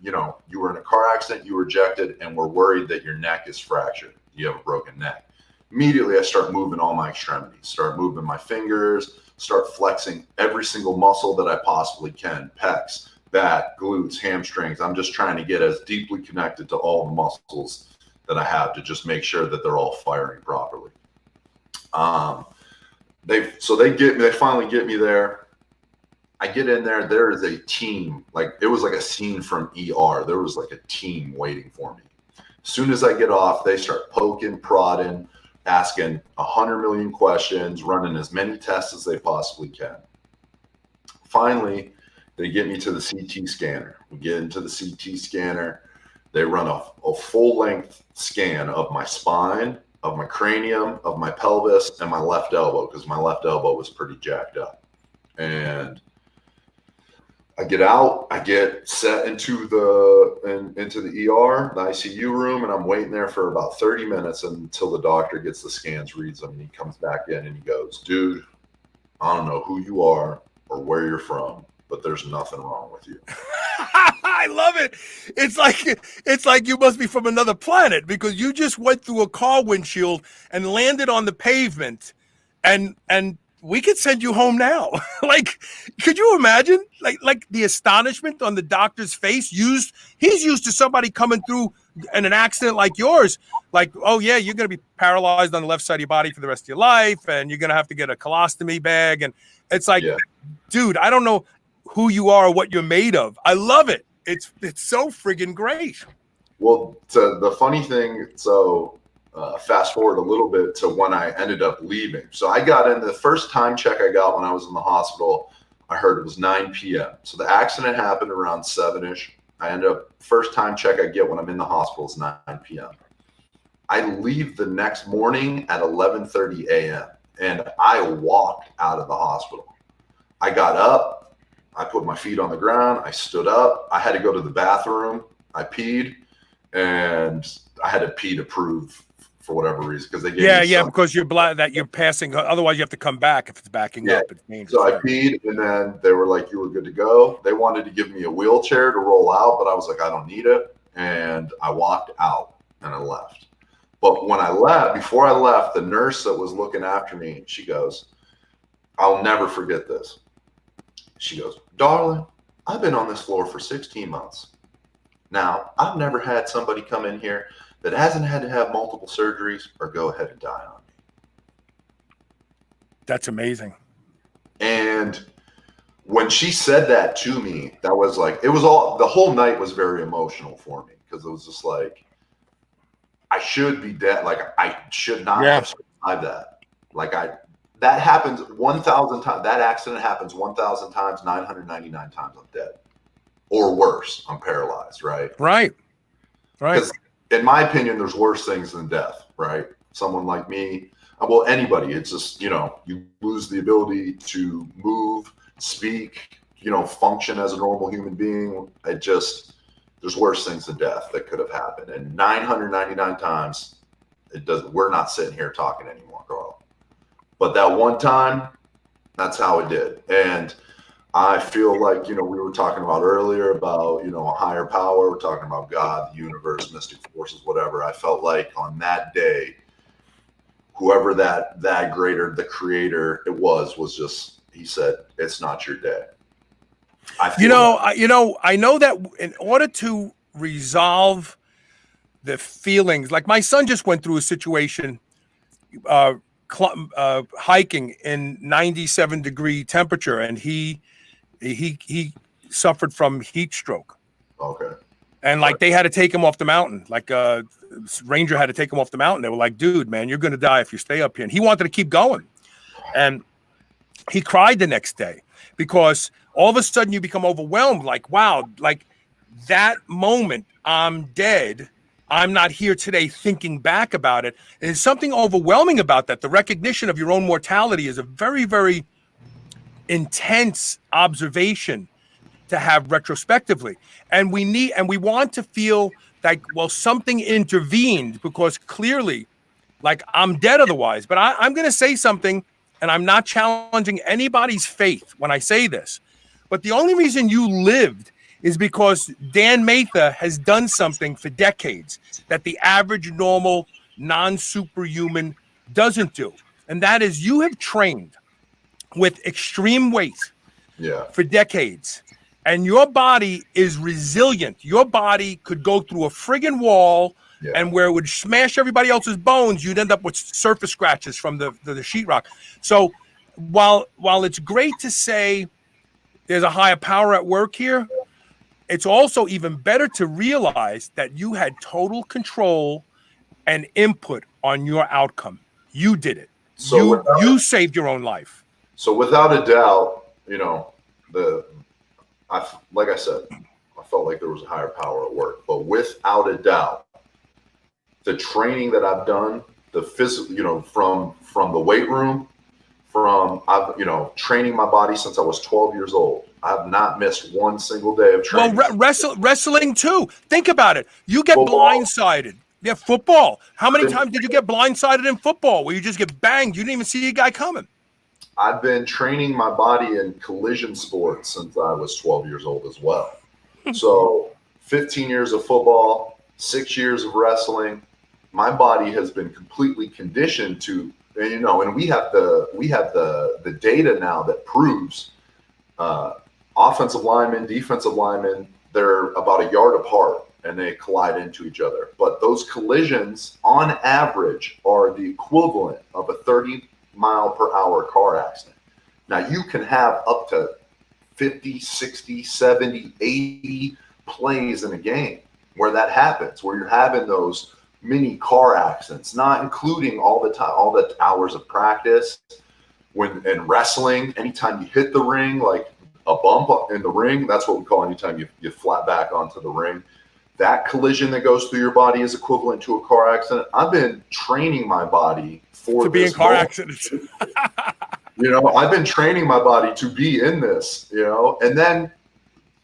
you know, you were in a car accident, you were ejected, and we're worried that your neck is fractured. You have a broken neck. Immediately, I start moving all my extremities, start moving my fingers, start flexing every single muscle that I possibly can, pecs, back, glutes, hamstrings. I'm just trying to get as deeply connected to all the muscles that I have to just make sure that they're all firing properly. They finally get me there. I get in there. There is a team, like it was like a scene from ER. There was like a team waiting for me. As soon as I get off, they start poking, prodding, asking 100 million questions, running as many tests as they possibly can. Finally, they get me to the CT scanner. We get into the CT scanner. They run a full-length scan of my spine, of my cranium, of my pelvis, and my left elbow, because my left elbow was pretty jacked up. And I get out, I get set into the ER, the ICU room, and I'm waiting there for about 30 minutes until the doctor gets the scans, reads them, and he comes back in and he goes, dude, I don't know who you are or where you're from, but there's nothing wrong with you. I love it. It's like you must be from another planet, because you just went through a car windshield and landed on the pavement, and we could send you home now. Like, could you imagine like the astonishment on the doctor's face? He's used to somebody coming through in an accident like yours. Like, oh yeah, you're going to be paralyzed on the left side of your body for the rest of your life, and you're going to have to get a colostomy bag. And it's like, dude, I don't know who you are or what you're made of. I love it. It's so friggin' great. Well, so the funny thing, fast forward a little bit to when I ended up leaving. So I got in, the first time check I got when I was in the hospital, I heard it was 9 p.m. So the accident happened around 7-ish. I ended up, first time check I get when I'm in the hospital is 9 p.m. I leave the next morning at 11:30 a.m. and I walked out of the hospital. I got up, I put my feet on the ground, I stood up, I had to go to the bathroom, I peed, and I had to pee to prove for whatever reason, because they gave me because you're that you're passing. Otherwise, you have to come back if it's backing up. It's dangerous. So I peed, and then they were like, "You were good to go." They wanted to give me a wheelchair to roll out, but I was like, "I don't need it," and I walked out and I left. But when I left, before I left, the nurse that was looking after me, she goes, "I'll never forget this." She goes, "Darling, I've been on this floor for 16 months. Now, I've never had somebody come in here that hasn't had to have multiple surgeries or go ahead and die on me." That's amazing. And when she said that to me, that was like, it was all, the whole night was very emotional for me, because it was just like, I should be dead. Like, I should not have survived that. Like, that happens 1,000 times. That accident happens 1,000 times, 999 times I'm dead. Or worse, I'm paralyzed, right? Right. Because in my opinion, there's worse things than death, right? Someone like me, well, anybody, it's just, you know, you lose the ability to move, speak, you know, function as a normal human being. There's worse things than death that could have happened. And 999 times, we're not sitting here talking anymore, Carl. But that one time, that's how it did. And I feel like, we were talking about earlier about, a higher power. We're talking about God, the universe, mystic forces, whatever. I felt like on that day, whoever that greater, the creator it was just, he said, it's not your day. I know that in order to resolve the feelings, like my son just went through a situation, hiking in 97-degree temperature, and he suffered from heat stroke. Okay. And like they had to take him off the mountain. Like ranger had to take him off the mountain. They were like, dude, man, you're going to die if you stay up here. And he wanted to keep going. And he cried the next day because all of a sudden you become overwhelmed. Like, wow, like that moment, I'm dead. I'm not here today thinking back about it. And there's something overwhelming about that. The recognition of your own mortality is a very, very intense observation to have retrospectively. And we want to feel like, well, something intervened because clearly, like I'm dead otherwise. But I'm going to say something, and I'm not challenging anybody's faith when I say this. But the only reason you lived is because Dan Matha has done something for decades that the average, normal, non-superhuman doesn't do. And that is you have trained with extreme weight for decades. And your body is resilient. Your body could go through a friggin' wall, and where it would smash everybody else's bones, you'd end up with surface scratches from the sheetrock. So while it's great to say there's a higher power at work here, it's also even better to realize that you had total control and input on your outcome. You did it. So you saved your own life. So without a doubt, like I said, I felt like there was a higher power at work. But without a doubt, the training that I've done, the physical, from the weight room, I've training my body since I was 12 years old. I have not missed one single day of training. Well, wrestling too. Think about it. You get blindsided. Yeah, football. How many times did you get blindsided in football where you just get banged? You didn't even see a guy coming. I've been training my body in collision sports since I was 12 years old as well. So 15 years of football, 6 years of wrestling. My body has been completely conditioned to, and we have the data now that proves offensive linemen, defensive linemen, they're about a yard apart and they collide into each other. But those collisions on average are the equivalent of a 30-mile-per-hour car accident. Now, you can have up to 50, 60, 70, 80 plays in a game where that happens, where you're having those mini car accidents, not including all the hours of practice. In wrestling, anytime you hit the ring, like a bump in the ring, that's what we call anytime you flat back onto the ring. That collision that goes through your body is equivalent to a car accident. I've been training my body to be in car accidents. I've been training my body to be in this, and then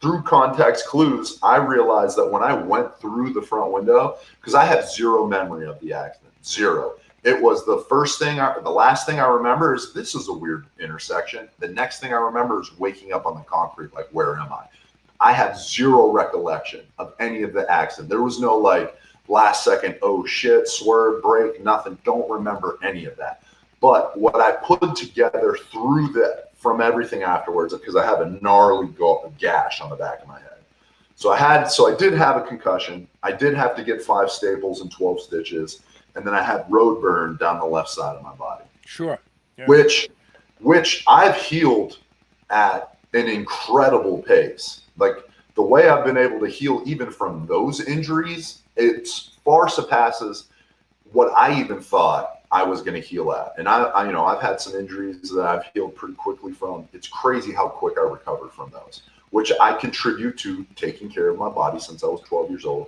through context clues, I realized that when I went through the front window, because I have zero memory of the accident, zero. It was the last thing I remember is this is a weird intersection. The next thing I remember is waking up on the concrete, like, where am I? I have zero recollection of any of the accident. There was no last second, oh shit, swerve, brake, nothing. Don't remember any of that. But what I put together through from everything afterwards, because I have a gnarly gash on the back of my head. So I did have a concussion. I did have to get 5 staples and 12 stitches. And then I had road burn down the left side of my body. Sure. Yeah. Which I've healed at an incredible pace. Like the way I've been able to heal even from those injuries, it far surpasses what I even thought I was going to heal at. And I've had some injuries that I've healed pretty quickly from. It's crazy how quick I recovered from those, which I contribute to taking care of my body since I was 12 years old,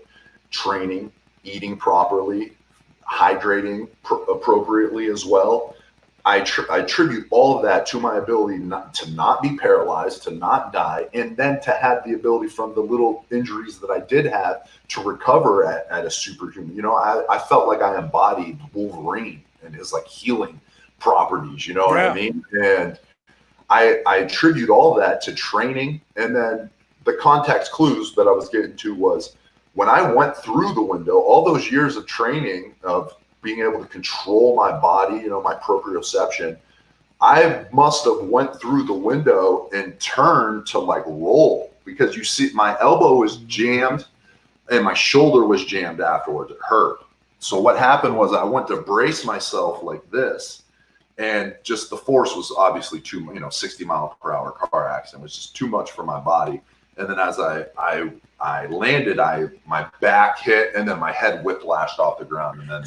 training, eating properly, hydrating appropriately as well. I attribute all of that to my ability to not be paralyzed, to not die, and then to have the ability from the little injuries that I did have to recover at a superhuman. I felt like I embodied Wolverine and his healing properties. You know what I mean? And I attribute all that to training. And then the context clues that I was getting to was when I went through the window, all those years of training of being able to control my body, you know, my proprioception, I must have went through the window and turned to like roll, because you see my elbow was jammed and my shoulder was jammed afterwards. It hurt. So what happened was I went to brace myself like this, and just the force was obviously too, 60 mile per hour car accident was just too much for my body. And then as I landed, my back hit, and then my head whiplashed off the ground. And then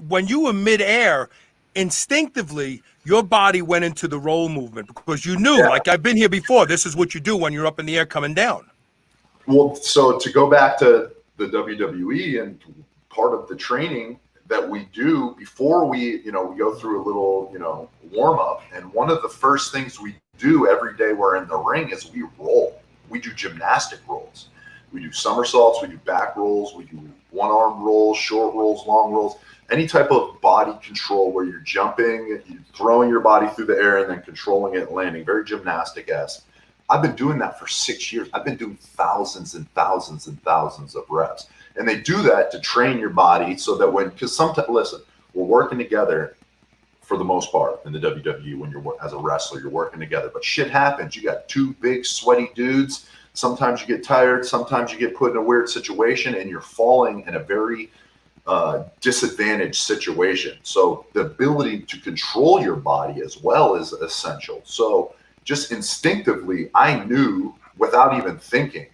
when you were midair, instinctively your body went into the roll movement, because you knew, like, I've been here before. This is what you do when you're up in the air coming down. Well, so to go back to the WWE, and part of the training that we do before we go through a little, warm up. And one of the first things we do every day we're in the ring is we roll. We do gymnastic rolls. We do somersaults. We do back rolls. We do one arm rolls, short rolls, long rolls, any type of body control where you're jumping, you're throwing your body through the air and then controlling it, landing, very gymnastic-esque. I've been doing that for 6 years. I've been doing thousands and thousands and thousands of reps. And they do that to train your body so that because sometimes, listen, we're working together for the most part in the WWE. When you're as a wrestler, you're working together, but shit happens. You got two big sweaty dudes. Sometimes you get tired. Sometimes you get put in a weird situation and you're falling in a very disadvantaged situation. So the ability to control your body as well is essential. So just instinctively, I knew without even thinking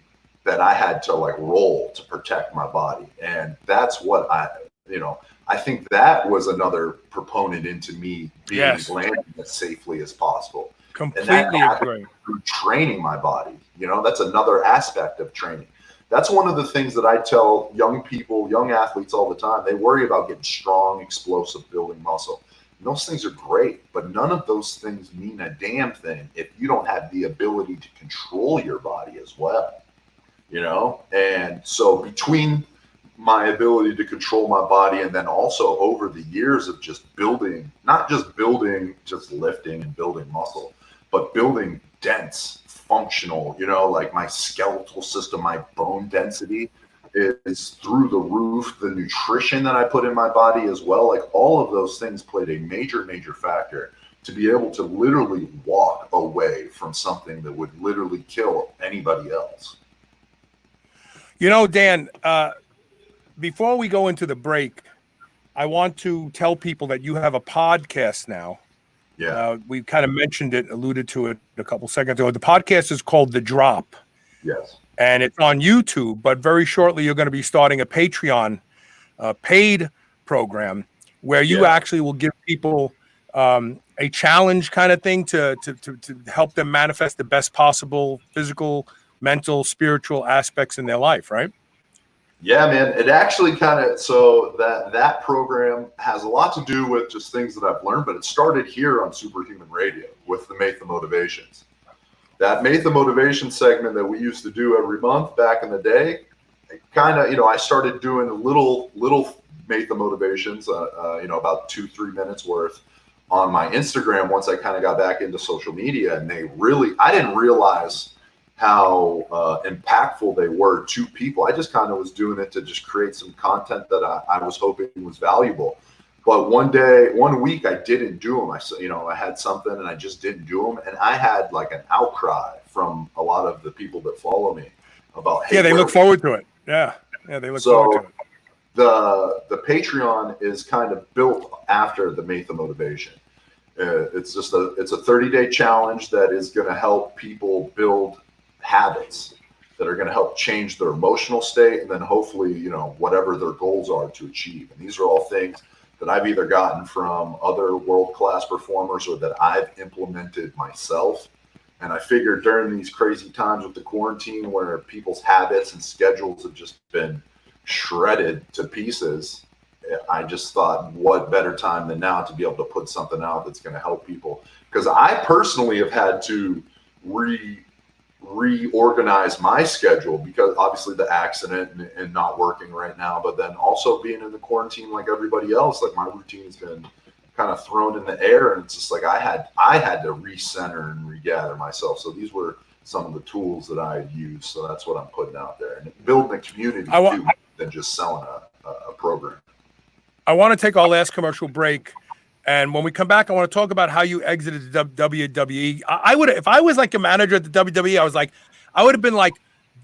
that I had to like roll to protect my body. And that's what I think that was another proponent into me being landing as safely as possible. Completely agree. Through training my body, that's another aspect of training. That's one of the things that I tell young people, young athletes all the time. They worry about getting strong, explosive, building muscle. And those things are great, but none of those things mean a damn thing if you don't have the ability to control your body as well. And so between my ability to control my body and then also over the years of just building, not just building, just lifting and building muscle, but building dense, functional, like my skeletal system, my bone density is through the roof. The nutrition that I put in my body as well, like all of those things played a major, major factor to be able to literally walk away from something that would literally kill anybody else. Dan, before we go into the break, I want to tell people that you have a podcast now. Yeah. We kind of mentioned it, alluded to it a couple seconds ago. The podcast is called The Drop. Yes. And it's on YouTube, but very shortly you're going to be starting a Patreon paid program where you actually will give people a challenge kind of thing to help them manifest the best possible physical, mental, spiritual aspects in their life, right? Yeah, man. It actually so that program has a lot to do with just things that I've learned, but it started here on Superhuman Radio with the Matha Motivations. That Matha Motivation segment that we used to do every month back in the day, I started doing little Matha Motivations, about 2-3 minutes worth on my Instagram once I kind of got back into social media. And I didn't realize how impactful they were to people. I just kind of was doing it to just create some content that I was hoping was valuable. But one week I didn't do them. I had something and I just didn't do them. And I had like an outcry from a lot of the people that follow me about, hey, they look forward to it. Yeah, they look forward to it. The Patreon is kind of built after the Matha Motivation. It's a 30-day challenge that is going to help people build habits that are going to help change their emotional state, and then hopefully, whatever their goals are to achieve. And these are all things that I've either gotten from other world-class performers or that I've implemented myself. And I figured during these crazy times with the quarantine where people's habits and schedules have just been shredded to pieces, I just thought, what better time than now to be able to put something out that's going to help people? Because I personally have had to reorganize my schedule because obviously the accident and not working right now, but then also being in the quarantine like everybody else, like my routine has been kind of thrown in the air, and it's just like I had to recenter and regather myself. So these were some of the tools that I used. So that's what I'm putting out there, and building a community too, than just selling a program. I want to take our last commercial break, and when we come back, I want to talk about how you exited the WWE. I would, if I was like a manager at the WWE, I would have been like,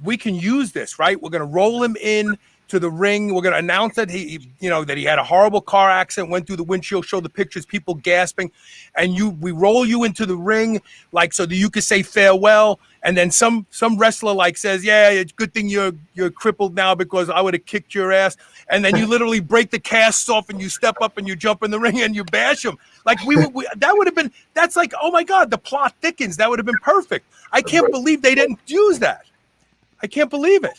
we can use this, right? We're going to roll him in to the ring. We're going to announce that that he had a horrible car accident, went through the windshield, show the pictures, people gasping, and we roll you into the ring, like, so that you could say farewell. And then some wrestler like says, yeah, it's good thing you're crippled now because I would have kicked your ass. And then you literally break the casts off and you step up and you jump in the ring and you bash him. Like that would have been, that's like, oh my God, the plot thickens. That would have been perfect. I can't believe they didn't use that. I can't believe it.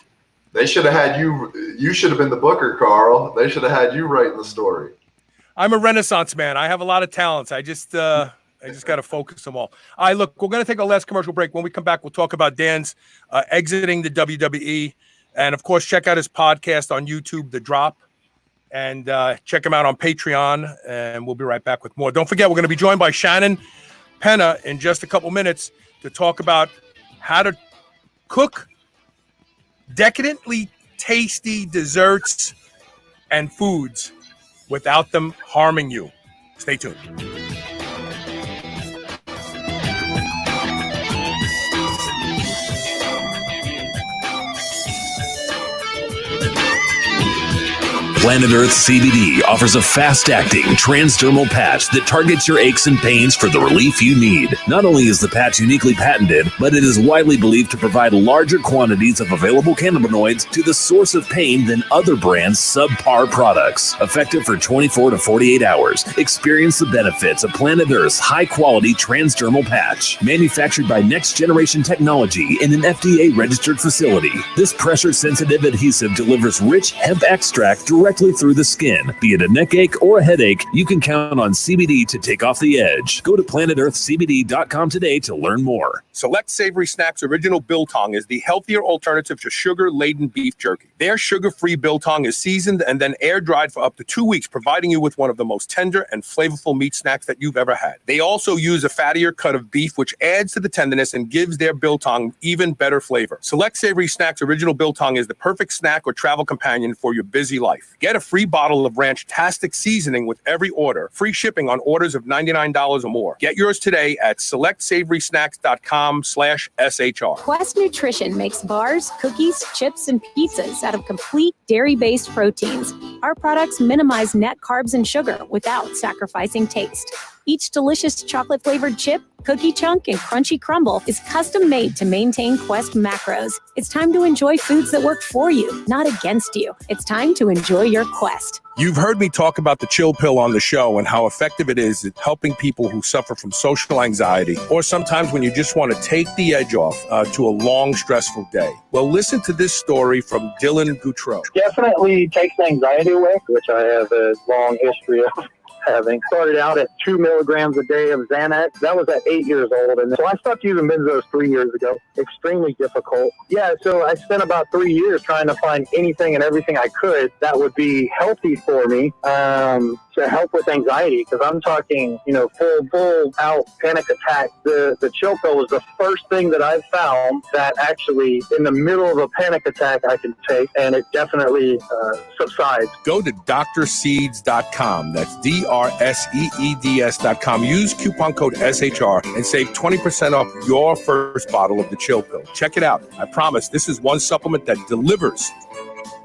They should have had you. You should have been the booker, Carl. They should have had you writing the story. I'm a Renaissance man. I have a lot of talents. I just got to focus them all. All right, look, we're going to take our last commercial break. When we come back, we'll talk about Dan's exiting the WWE. And, of course, check out his podcast on YouTube, The Drop. And check him out on Patreon. And we'll be right back with more. Don't forget, we're going to be joined by Shannan Penna in just a couple minutes to talk about how to cook decadently tasty desserts and foods without them harming you. Stay tuned. Planet Earth CBD offers a fast-acting transdermal patch that targets your aches and pains for the relief you need. Not only is the patch uniquely patented, but it is widely believed to provide larger quantities of available cannabinoids to the source of pain than other brands' subpar products. Effective for 24 to 48 hours. Experience the benefits of Planet Earth's high-quality transdermal patch. Manufactured by Next Generation Technology in an FDA-registered facility. This pressure-sensitive adhesive delivers rich hemp extract directly through the skin. Be it a neck ache or a headache, you can count on CBD to take off the edge. Go to planetearthcbd.com today to learn more. Select Savory Snacks Original Biltong is the healthier alternative to sugar-laden beef jerky. Their sugar-free biltong is seasoned and then air-dried for up to 2 weeks, providing you with one of the most tender and flavorful meat snacks that you've ever had. They also use a fattier cut of beef, which adds to the tenderness and gives their biltong even better flavor. Select Savory Snacks Original Biltong is the perfect snack or travel companion for your busy life. Get a free bottle of Ranch-tastic seasoning with every order. Free shipping on orders of $99 or more. Get yours today at selectsavory.com/SHR. Quest Nutrition makes bars, cookies, chips, and pizzas out of complete dairy-based proteins. Our products minimize net carbs and sugar without sacrificing taste. Each delicious chocolate-flavored chip, cookie chunk, and crunchy crumble is custom-made to maintain Quest macros. It's time to enjoy foods that work for you, not against you. It's time to enjoy your Quest. You've heard me talk about the chill pill on the show and how effective it is at helping people who suffer from social anxiety, or sometimes when you just want to take the edge off to a long, stressful day. Well, listen to this story from Dylan Goutreau. Definitely takes anxiety away, which I have a long history of having. Started out at 2 milligrams a day of Xanax. That was at 8 years old. And so I stopped using benzos 3 years ago. Extremely difficult. Yeah, so I spent about 3 years trying to find anything and everything I could that would be healthy for me to help with anxiety. Because I'm talking, full out panic attack. The chill pill was the first thing that I found that actually in the middle of a panic attack I can take, and it definitely subsides. Go to drseeds.com. That's DRSEEDS.com. Use coupon code SHR and save 20% off your first bottle of the chill pill. Check it out. I promise this is one supplement that delivers.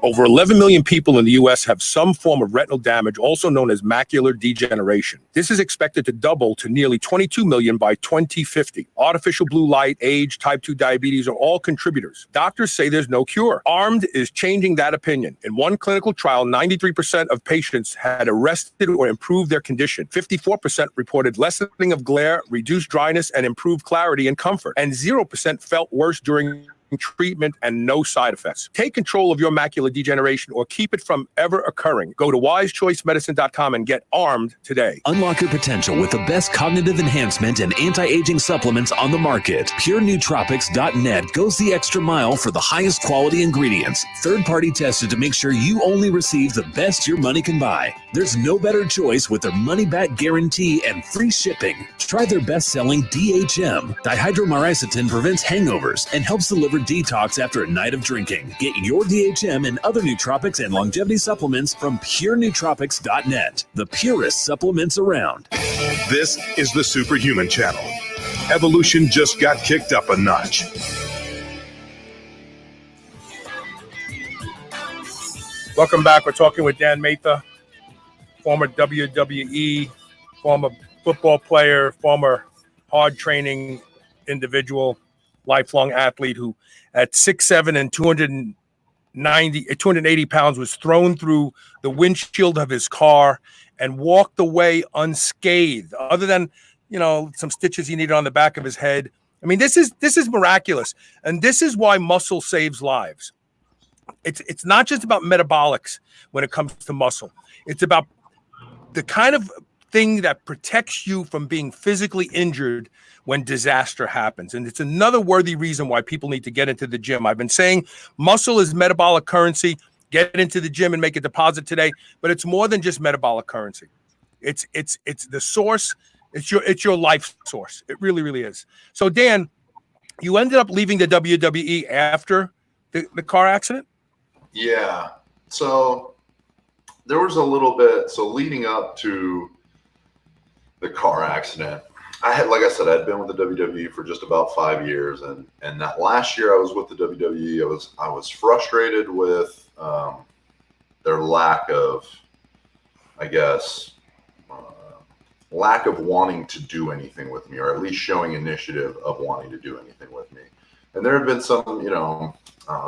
Over 11 million people in the U.S. have some form of retinal damage, also known as macular degeneration. This is expected to double to nearly 22 million by 2050. Artificial blue light, age, type 2 diabetes are all contributors. Doctors say there's no cure. ARMED is changing that opinion. In one clinical trial, 93% of patients had arrested or improved their condition. 54% reported lessening of glare, reduced dryness, and improved clarity and comfort. And 0% felt worse during treatment and no side effects. Take control of your macular degeneration or keep it from ever occurring. Go to wisechoicemedicine.com and get armed today. Unlock your potential with the best cognitive enhancement and anti-aging supplements on the market. PureNootropics.net goes the extra mile for the highest quality ingredients, third-party tested to make sure you only receive the best your money can buy. There's no better choice with their money-back guarantee and free shipping. Try their best-selling DHM. Dihydromyricetin prevents hangovers and helps deliver detox after a night of drinking. Get your DHM and other nootropics and longevity supplements from PureNootropics.net, the purest supplements around. This is the Superhuman Channel. Evolution just got kicked up a notch. Welcome back. We're talking with Dan Matha, former WWE, former football player, former hard training individual, lifelong athlete who at 6'7" and 280 pounds was thrown through the windshield of his car and walked away unscathed, other than, some stitches he needed on the back of his head. I mean, this is miraculous. And this is why muscle saves lives. It's not just about metabolics when it comes to muscle. It's about the kind of thing that protects you from being physically injured when disaster happens. And it's another worthy reason why people need to get into the gym. I've been saying muscle is metabolic currency. Get into the gym and make a deposit today. But it's more than just metabolic currency. It's the source. It's your life source. It really, really is. So, Dan, you ended up leaving the WWE after the car accident? Yeah. So there was a little bit. So leading up to the car accident, like I said, I'd been with the WWE for just about 5 years, and that last year I was with the WWE, I was frustrated with their lack of, I guess, lack of wanting to do anything with me, or at least showing initiative of wanting to do anything with me. And there have been some,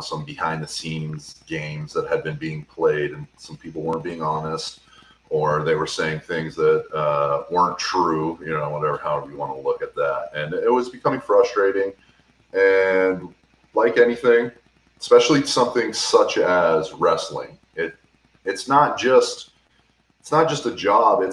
some behind the scenes games that had been being played, and some people weren't being honest, or they were saying things that weren't true, whatever, however you want to look at that. And it was becoming frustrating. And like anything, especially something such as wrestling, it's not just a job.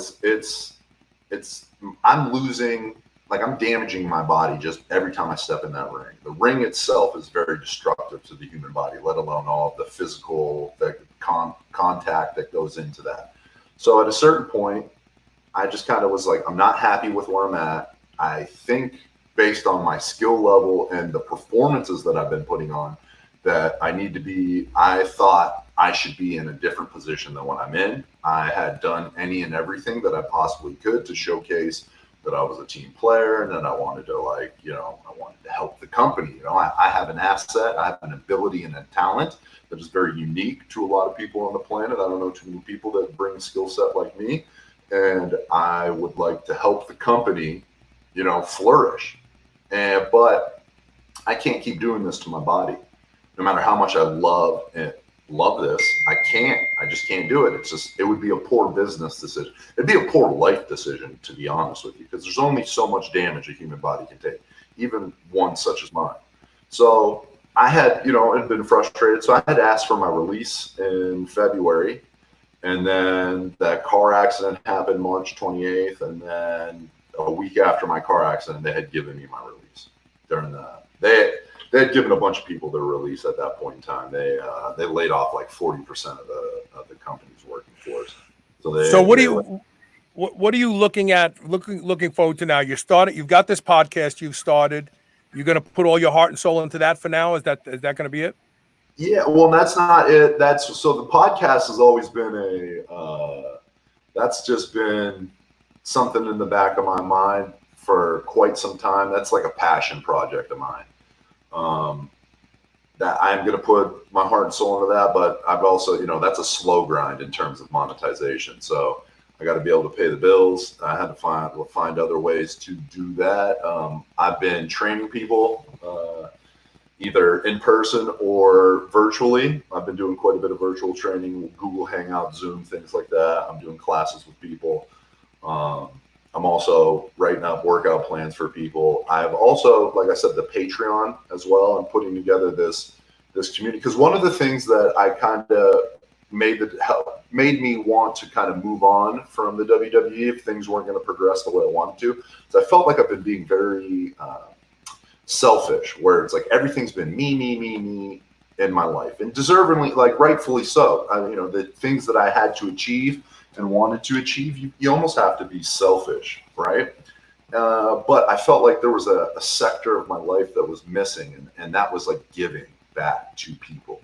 I'm losing, I'm damaging my body just every time I step in that ring. The ring itself is very destructive to the human body, let alone all of the physical contact that goes into that. So at a certain point, I just kind of was like, I'm not happy with where I'm at. I think based on my skill level and the performances that I've been putting on, that I thought I should be in a different position than what I'm in. I had done any and everything that I possibly could to showcase that I was a team player, and that I wanted to I wanted to help the company. I have an asset, I have an ability and a talent that is very unique to a lot of people on the planet. I don't know too many people that bring a skill set like me, and I would like to help the company, flourish. But I can't keep doing this to my body. No matter how much I love this, I just can't do it. It would be a poor business decision. It'd be a poor life decision, to be honest with you, because there's only so much damage a human body can take, even one such as mine. So I had, had been frustrated. So I had asked for my release in February, and then that car accident happened March 28th. And then a week after my car accident, they had given me my release. They had given a bunch of people their release at that point in time. They laid off like 40% of the company's working force. So what are you looking forward to now? You've got this podcast you've started. You're going to put all your heart and soul into that for now. Is that going to be it? Yeah. Well, that's not it. So the podcast has always been that's just been something in the back of my mind for quite some time. That's like a passion project of mine. That I'm going to put my heart and soul into that, but I've also, that's a slow grind in terms of monetization. So I got to be able to pay the bills. I had to find other ways to do that. I've been training people, either in person or virtually. I've been doing quite a bit of virtual training, Google Hangout, Zoom, things like that. I'm doing classes with people. I'm also writing up workout plans for people. I've also, like I said, the Patreon as well. I'm putting together this community, because one of the things that I kind of made me want to kind of move on from the WWE if things weren't going to progress the way I wanted to. So I felt like I've been being very selfish, where it's like everything's been me in my life, and deservingly, like rightfully so. The things that I had to achieve and wanted to achieve, you almost have to be selfish, right? But I felt like there was a sector of my life that was missing, and that was like giving back to people.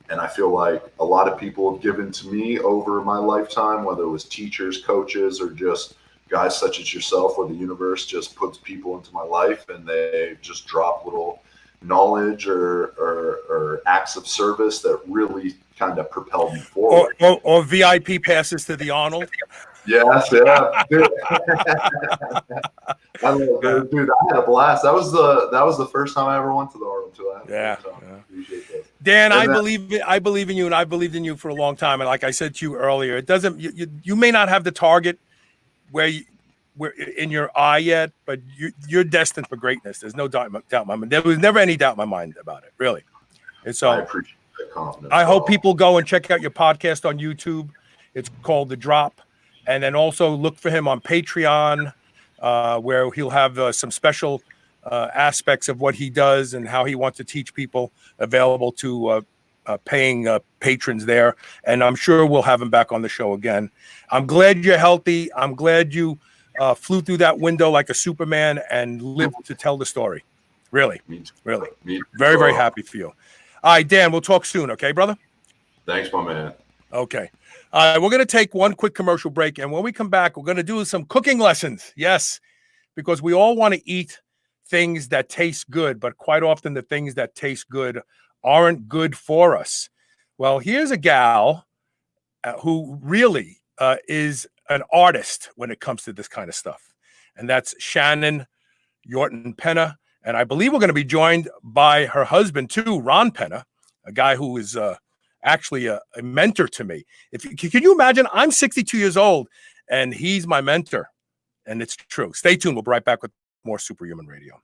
And I feel like a lot of people have given to me over my lifetime, whether it was teachers, coaches, or just guys such as yourself, where the universe just puts people into my life and they just drop little knowledge or acts of service that really kind of propelled me forward. Or VIP passes to the Arnold. Yes, yeah. Dude. Dude, I had a blast. That was the first time I ever went to the Arnold too. Yeah. Appreciate that. Dan, I believe in you, and I believed in you for a long time. And like I said to you earlier, it doesn't. You may not have the target where in your eye yet, but you're destined for greatness. There's no doubt in my mind. There was never any doubt in my mind about it, really. And so I appreciate that confidence. I hope people go and check out your podcast on YouTube. It's called The Drop. And then also look for him on Patreon, where he'll have some special aspects of what he does and how he wants to teach people, available to paying patrons there. And I'm sure we'll have him back on the show again. I'm glad you're healthy. I'm glad you flew through that window like a Superman and lived to tell the story. Really, really. Very, very happy for you. All right, Dan, we'll talk soon. Okay, brother? Thanks, my man. Okay. We're going to take one quick commercial break. And when we come back, we're going to do some cooking lessons. Yes, because we all want to eat things that taste good, but quite often the things that taste good aren't good for us. Well, here's a gal who really is an artist when it comes to this kind of stuff. And that's Shannan Yorton Penna. And I believe we're going to be joined by her husband too, Ron Penna, a guy who is actually a mentor to me. Can you imagine? I'm 62 years old and he's my mentor, and it's true. Stay tuned. We'll be right back with more Superhuman Radio.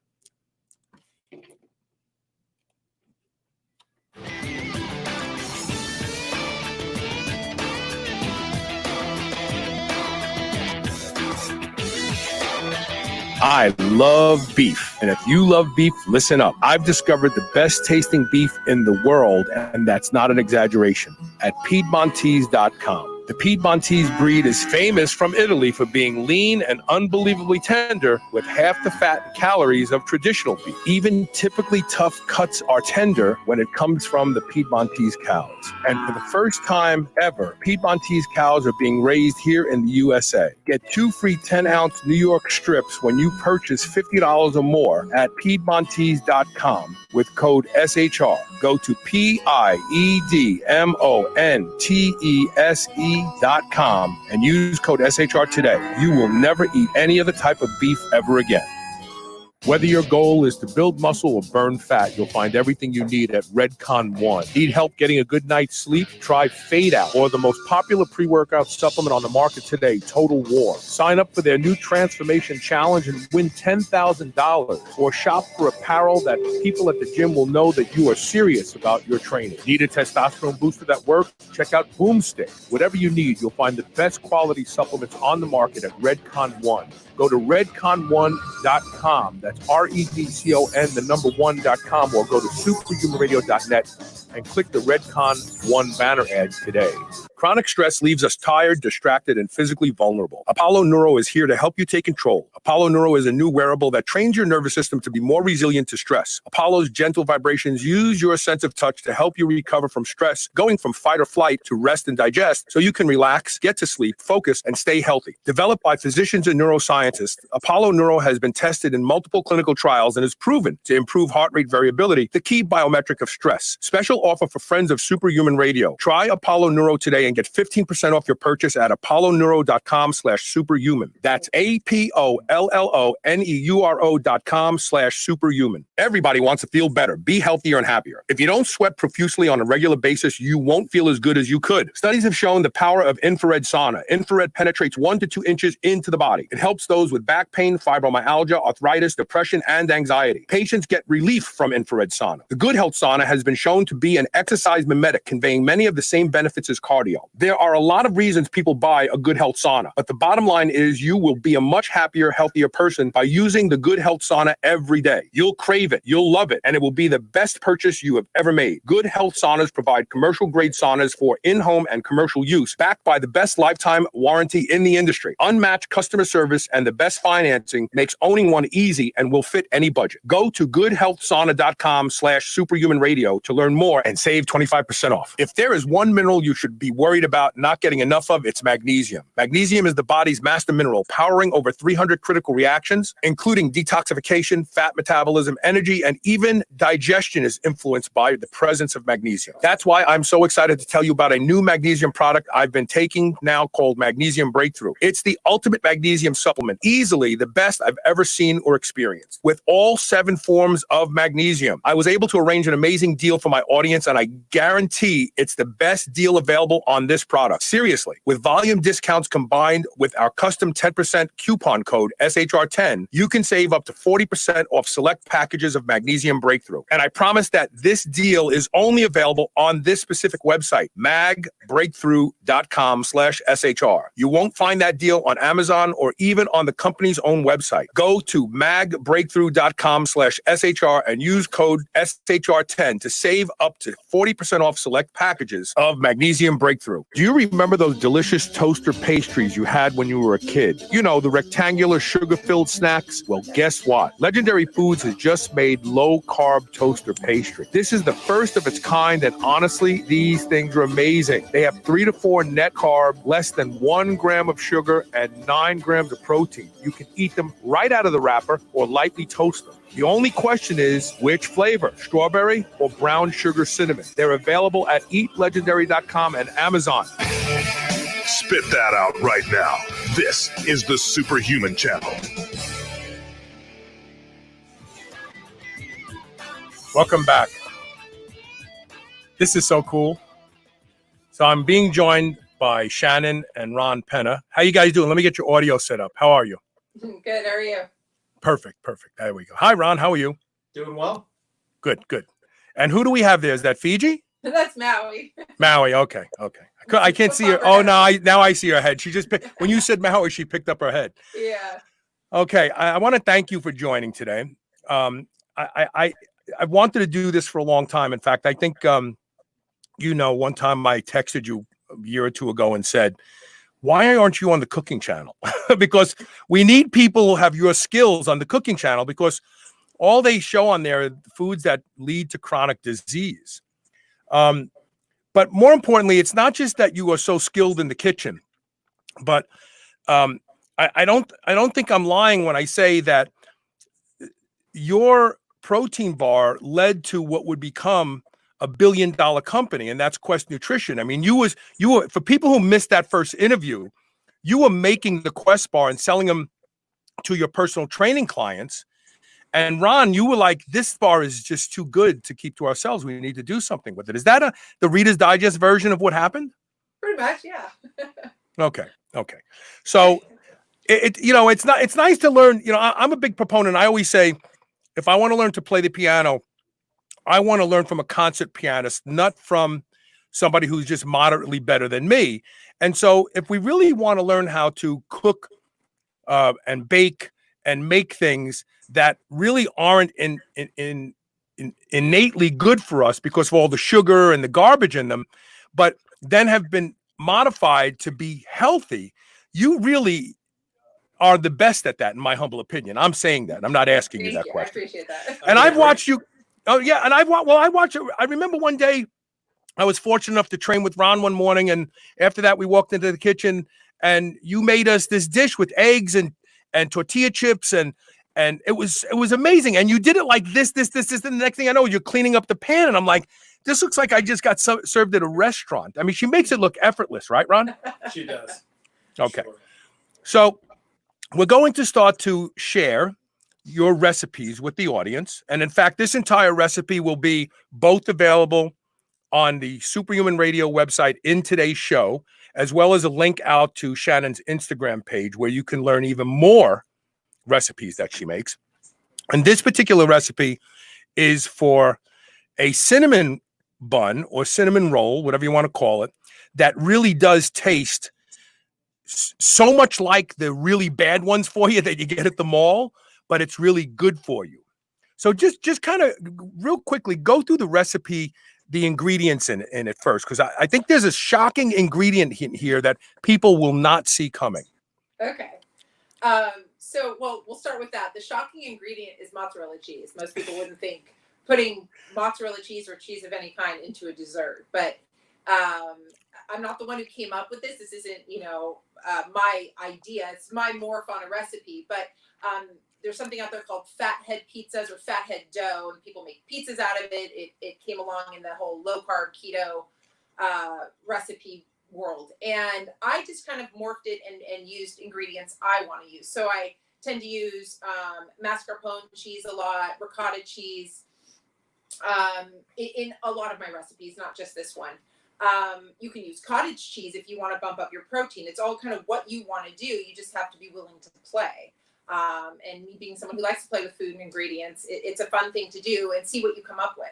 I love beef. And if you love beef, listen up. I've discovered the best tasting beef in the world, and that's not an exaggeration, at Piedmontese.com. The Piedmontese breed is famous from Italy for being lean and unbelievably tender, with half the fat and calories of traditional beef. Even typically tough cuts are tender when it comes from the Piedmontese cows. And for the first time ever, Piedmontese cows are being raised here in the USA. Get 2 free 10-ounce New York strips when you purchase $50 or more at Piedmontese.com with code SHR. Go to Piedmontese.com and use code SHR today. You will never eat any other type of beef ever again. Whether your goal is to build muscle or burn fat, you'll find everything you need at Redcon One. Need help getting a good night's sleep? Try Fade Out, or the most popular pre-workout supplement on the market today, Total War. Sign up for their new Transformation Challenge and win $10,000, or shop for apparel that people at the gym will know that you are serious about your training. Need a testosterone booster that works? Check out Boomstick. Whatever you need, you'll find the best quality supplements on the market at Redcon One. Go to redcon1.com. That's REDCON1.com, or go to superhumanradio.net and click the Redcon One banner ad today. Chronic stress leaves us tired, distracted, and physically vulnerable. Apollo Neuro is here to help you take control. Apollo Neuro is a new wearable that trains your nervous system to be more resilient to stress. Apollo's gentle vibrations use your sense of touch to help you recover from stress, going from fight or flight to rest and digest, so you can relax, get to sleep, focus, and stay healthy. Developed by physicians and neuroscientists, Apollo Neuro has been tested in multiple clinical trials and is proven to improve heart rate variability, the key biometric of stress. Special special offer for friends of Superhuman Radio. Try Apollo Neuro today and get 15% off your purchase at apolloneuro.com/superhuman. That's APOLLONEURO.com/superhuman. Everybody wants to feel better, be healthier and happier. If you don't sweat profusely on a regular basis, you won't feel as good as you could. Studies have shown the power of infrared sauna. Infrared penetrates 1 to 2 inches into the body. It helps those with back pain, fibromyalgia, arthritis, depression, and anxiety. Patients get relief from infrared sauna. The Good Health Sauna has been shown to be an exercise mimetic, conveying many of the same benefits as cardio. There are a lot of reasons people buy a Good Health Sauna, but the bottom line is you will be a much happier, healthier person by using the Good Health Sauna every day. You'll crave it, you'll love it, and it will be the best purchase you have ever made. Good Health Saunas provide commercial-grade saunas for in-home and commercial use, backed by the best lifetime warranty in the industry. Unmatched customer service and the best financing makes owning one easy and will fit any budget. Go to goodhealthsauna.com/superhumanradio to learn more and save 25% off. If there is one mineral you should be worried about not getting enough of, it's magnesium. Magnesium is the body's master mineral, powering over 300 critical reactions, including detoxification, fat metabolism, energy, and even digestion is influenced by the presence of magnesium. That's why I'm so excited to tell you about a new magnesium product I've been taking now called Magnesium Breakthrough. It's the ultimate magnesium supplement, easily the best I've ever seen or experienced. With all 7 forms of magnesium, I was able to arrange an amazing deal for my audience, and I guarantee it's the best deal available on this product. Seriously, with volume discounts combined with our custom 10% coupon code SHR10, you can save up to 40% off select packages of Magnesium Breakthrough. And I promise that this deal is only available on this specific website, magbreakthrough.com/SHR. You won't find that deal on Amazon or even on the company's own website. Go to magbreakthrough.com/SHR and use code SHR10 to save up to 40% off select packages of Magnesium Breakthrough. Do you remember those delicious toaster pastries you had when you were a kid? You know, the rectangular sugar-filled snacks? Well, guess what? Legendary Foods has just made low-carb toaster pastry. This is the first of its kind, and honestly, these things are amazing. They have 3 to 4 net carb, less than 1 gram of sugar, and 9 grams of protein. You can eat them right out of the wrapper or lightly toast them. The only question is, which flavor, strawberry or brown sugar cinnamon? They're available at eatlegendary.com and Amazon. Spit that out right now. This is the Superhuman Channel. Welcome back. This is so cool. So I'm being joined by Shannan and Ron Penna. How you guys doing? Let me get your audio set up. How are you? Good. How are you? Perfect. There we go. Hi, Ron. How are you? Doing well. Good. And who do we have there? Is that Fiji? That's Maui. Maui. Okay. I can't see her. Oh, now I see her head. She just picked, when you said Maui, she picked up her head. Yeah. Okay. I want to thank you for joining today. I wanted to do this for a long time. In fact, I think, one time I texted you a year or two ago and said, why aren't you on the cooking channel? Because we need people who have your skills on the cooking channel, because all they show on there are foods that lead to chronic disease. But more importantly, it's not just that you are so skilled in the kitchen, but I don't think I'm lying when I say that your protein bar led to what would become a $1 billion company, and that's Quest Nutrition. I mean, you were, for people who missed that first interview, you were making the Quest bar and selling them to your personal training clients. And Ron, you were like, this bar is just too good to keep to ourselves. We need to do something with it. Is that the Reader's Digest version of what happened? Pretty much, yeah. Okay. So it's nice to learn. I'm a big proponent. I always say, if I want to learn to play the piano, I want to learn from a concert pianist, not from somebody who's just moderately better than me. And so if we really want to learn how to cook and bake and make things that really aren't innately good for us because of all the sugar and the garbage in them, but then have been modified to be healthy, you really are the best at that, in my humble opinion. I'm saying that. I'm not asking you that question. I appreciate that. And I've watched you. Oh, yeah. And I watched it. I remember one day I was fortunate enough to train with Ron one morning. And after that, we walked into the kitchen and you made us this dish with eggs and tortilla chips. And And it was amazing. And you did it like this. And the next thing I know, you're cleaning up the pan. And I'm like, this looks like I just got served at a restaurant. I mean, she makes it look effortless, right, Ron? She does. Okay. Sure. So we're going to start to share your recipes with the audience. And in fact, this entire recipe will be both available on the Superhuman Radio website in today's show, as well as a link out to Shannan's Instagram page where you can learn even more recipes that she makes. And this particular recipe is for a cinnamon bun or cinnamon roll, whatever you want to call it, that really does taste so much like the really bad ones for you that you get at the mall, but it's really good for you. So just kind of real quickly go through the recipe, the ingredients in it first, because I think there's a shocking ingredient here that people will not see coming. Okay. So, we'll start with that. The shocking ingredient is mozzarella cheese. Most people wouldn't think putting mozzarella cheese or cheese of any kind into a dessert, but I'm not the one who came up with this. This isn't, my idea. It's my morph on a recipe, but there's something out there called fathead pizzas or fathead dough, and people make pizzas out of it. It came along in the whole low carb keto recipe world, and I just kind of morphed it and used ingredients I want to use. So I tend to use mascarpone cheese a lot, ricotta cheese in a lot of my recipes, not just this one. You can use cottage cheese if you want to bump up your protein. It's all kind of what you want to do. You just have to be willing to play. And me being someone who likes to play with food and ingredients, it's a fun thing to do and see what you come up with.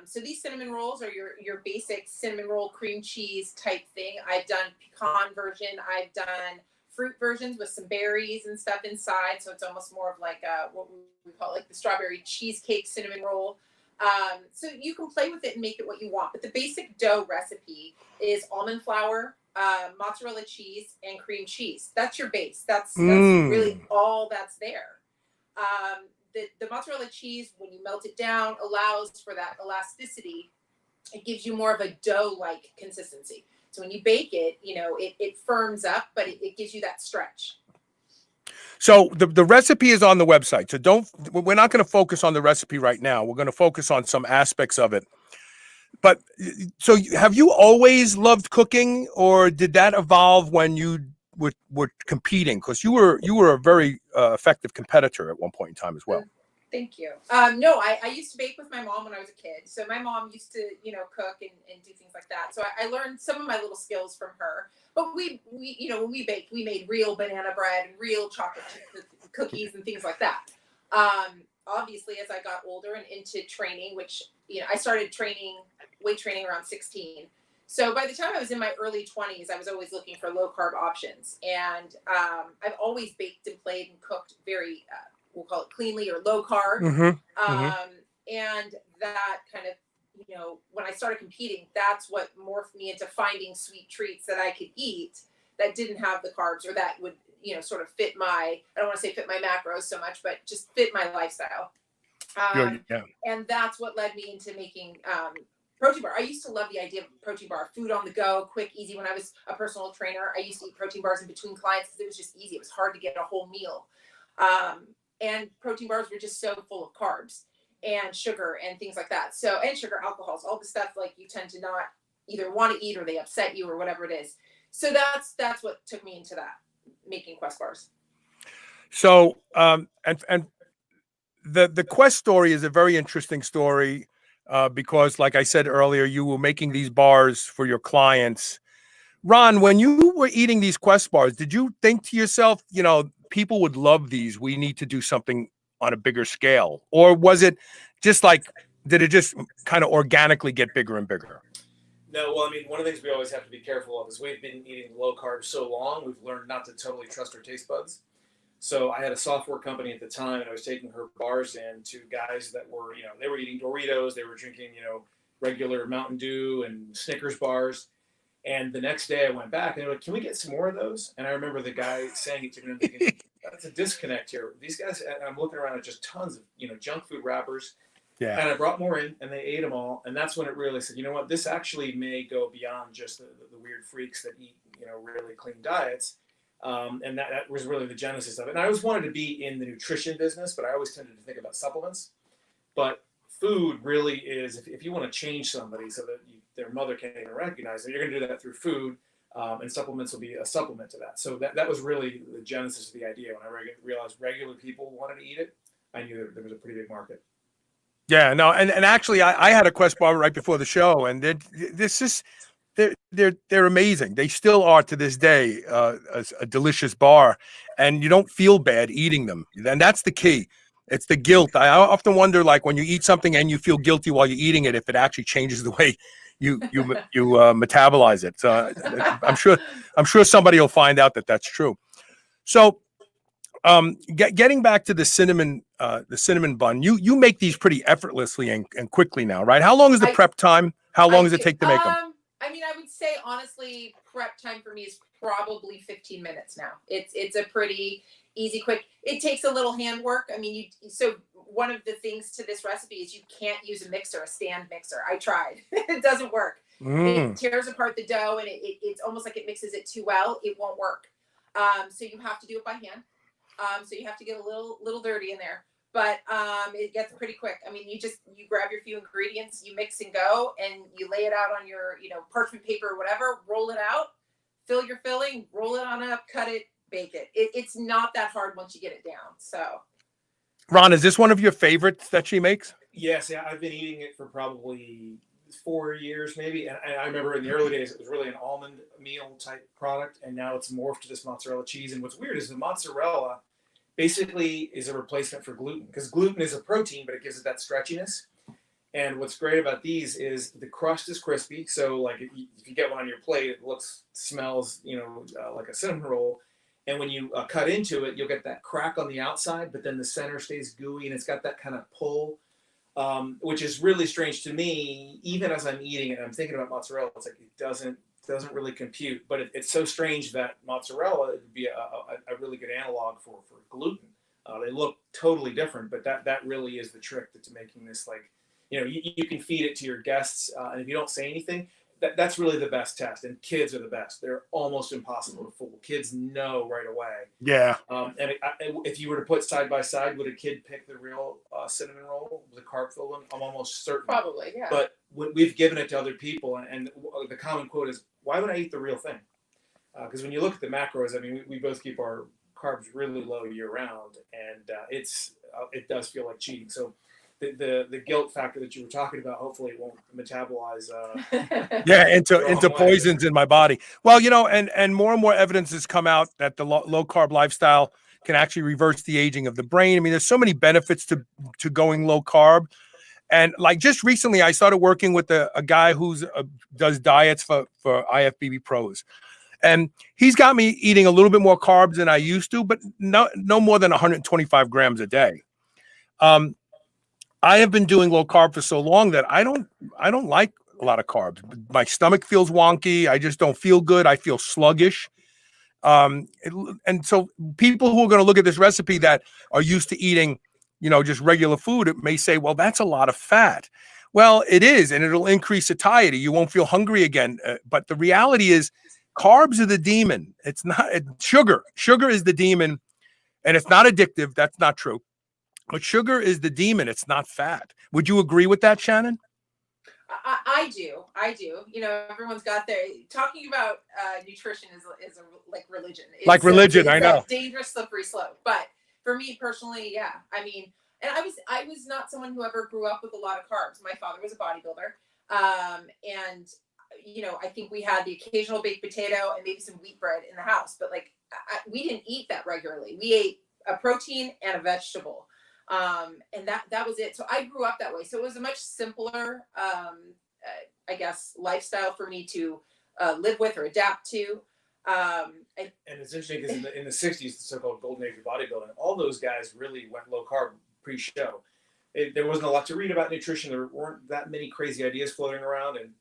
So these cinnamon rolls are your basic cinnamon roll cream cheese type thing. I've done pecan version. I've done fruit versions with some berries and stuff inside. So it's almost more of like what we call like the strawberry cheesecake cinnamon roll. So you can play with it and make it what you want. But the basic dough recipe is almond flour, mozzarella cheese, and cream cheese. That's your base. That's really all that's there. The mozzarella cheese, when you melt it down, allows for that elasticity. It gives you more of a dough-like consistency. So when you bake it, it firms up, but it gives you that stretch. So the recipe is on the website. So we're not going to focus on the recipe right now. We're going to focus on some aspects of it. But so have you always loved cooking, or did that evolve when you were competing? Because you were a very effective competitor at one point in time as well. Thank you. No, I used to bake with my mom when I was a kid. So my mom used to, cook and do things like that. So I learned some of my little skills from her. But we when we baked, we made real banana bread and real chocolate chip cookies and things like that. Obviously, as I got older and into training, which, I started weight training around 16. So by the time I was in my early 20s, I was always looking for low carb options. And I've always baked and played and cooked very, we'll call it cleanly or low carb. And that kind of, when I started competing, that's what morphed me into finding sweet treats that I could eat that didn't have the carbs, or that would, sort of fit I don't want to say fit my macros so much, but just fit my lifestyle. And that's what led me into making protein bar. I used to love the idea of protein bar, food on the go, quick, easy. When I was a personal trainer, I used to eat protein bars in between clients because it was just easy. It was hard to get a whole meal. And protein bars were just so full of carbs and sugar and things like that. So, and sugar, alcohols, all the stuff like you tend to not either want to eat or they upset you or whatever it is. So that's what took me into that, making Quest bars. So, and the Quest story is a very interesting story because, like I said earlier, you were making these bars for your clients. Ron, when you were eating these Quest bars, did you think to yourself, people would love these, we need to do something on a bigger scale? Or was it just like, did it just kind of organically get bigger and bigger? No, well, I mean, one of the things we always have to be careful of is we've been eating low carb so long, we've learned not to totally trust our taste buds. So I had a software company at the time, and I was taking her bars in to guys that were, they were eating Doritos, they were drinking, regular Mountain Dew and Snickers bars. And the next day I went back and they were like, can we get some more of those? And I remember the guy saying it to me, and I'm thinking, that's a disconnect here. These guys, and I'm looking around at just tons of, junk food wrappers. Yeah. And I brought more in and they ate them all. And that's when it really said, you know what, this actually may go beyond just the weird freaks that eat, really clean diets. And that was really the genesis of it. And I always wanted to be in the nutrition business, but I always tended to think about supplements. But food really is, if you want to change somebody so that their mother can't even recognize them, you're going to do that through food. And supplements will be a supplement to that. So that was really the genesis of the idea. When I realized regular people wanted to eat it, I knew there was a pretty big market. Yeah, no, and actually, I had a Quest bar right before the show, and they're amazing. They still are to this day a delicious bar, and you don't feel bad eating them. And that's the key. It's the guilt. I often wonder, like when you eat something and you feel guilty while you're eating it, if it actually changes the way you metabolize it. So I'm sure somebody will find out that that's true. So. Getting back to the cinnamon bun, you make these pretty effortlessly and quickly now, right? How long is the prep time? How long does it take to make them? I mean, I would say honestly, prep time for me is probably 15 minutes now. It's a pretty easy, quick. It takes a little handwork. I mean, so one of the things to this recipe is you can't use a mixer, a stand mixer. I tried. It doesn't work. It tears apart the dough, and it's almost like it mixes it too well. It won't work. So you have to do it by hand. So you have to get a little dirty in there, but it gets pretty quick. I mean, you grab your few ingredients, you mix and go, and you lay it out on your, parchment paper or whatever, roll it out, fill your filling, roll it on up, cut it, bake it. It's not that hard once you get it down. So, Ron, is this one of your favorites that she makes? Yes, yeah, I've been eating it for probably 4 years maybe, and I remember in the early days it was really an almond meal type product, and now it's morphed to this mozzarella cheese. And what's weird is the mozzarella basically is a replacement for gluten, because gluten is a protein, but it gives it that stretchiness. And what's great about these is the crust is crispy. So like if you get one on your plate, it smells, like a cinnamon roll. And when you cut into it, you'll get that crack on the outside, but then the center stays gooey, and it's got that kind of pull, which is really strange to me. Even as I'm eating it, I'm thinking about mozzarella. It's like it doesn't really compute, but it's so strange that mozzarella would be a really good analog for gluten. They look totally different, but that really is the trick to making this, like, you can feed it to your guests, and if you don't say anything, that's really the best test. And kids are the best. They're almost impossible to fool. Kids know right away. Yeah. And if you were to put side by side, would a kid pick the real cinnamon roll, the carb filled one? I'm almost certain. Probably, yeah. But we've given it to other people, and the common quote is, "Why would I eat the real thing?" Because when you look at the macros, I mean, we both keep our carbs really low year round, and it does feel like cheating. So the guilt factor that you were talking about, hopefully it won't metabolize into poisons in my body. Well, and more evidence has come out that the low carb lifestyle can actually reverse the aging of the brain. I mean, there's so many benefits to going low carb. And like just recently, I started working with a guy who's does diets for IFBB pros. And he's got me eating a little bit more carbs than I used to, but no more than 125 grams a day. I have been doing low carb for so long that I don't like a lot of carbs. My stomach feels wonky. I just don't feel good. I feel sluggish. And so people who are going to look at this recipe that are used to eating, just regular food, it may say, well, that's a lot of fat. Well, it is, and it'll increase satiety. You won't feel hungry again. But the reality is carbs are the demon. It's not sugar. Sugar is the demon, and it's not addictive. That's not true. But sugar is the demon. It's not fat. Would you agree with that, Shannan? I do. Everyone's got their talking about nutrition is like religion. It's religion, I know. Dangerous slippery slope. But for me personally, yeah. I mean, and I was not someone who ever grew up with a lot of carbs. My father was a bodybuilder, and I think we had the occasional baked potato and maybe some wheat bread in the house. But like, we didn't eat that regularly. We ate a protein and a vegetable. And that was it. So I grew up that way. So it was a much simpler, I guess, lifestyle for me to live with or adapt to. And it's interesting because in the 60s, the so-called golden age of bodybuilding, all those guys really went low carb pre-show. There wasn't a lot to read about nutrition. There weren't that many crazy ideas floating around. And,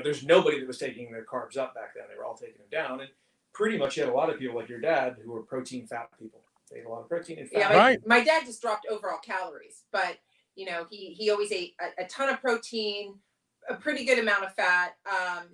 there's nobody that was taking their carbs up back then. They were all taking them down. And pretty much you had a lot of people like your dad who were protein fat people. They ate a lot of protein and fat. Yeah, my dad just dropped overall calories, but he always ate a ton of protein, a pretty good amount of fat.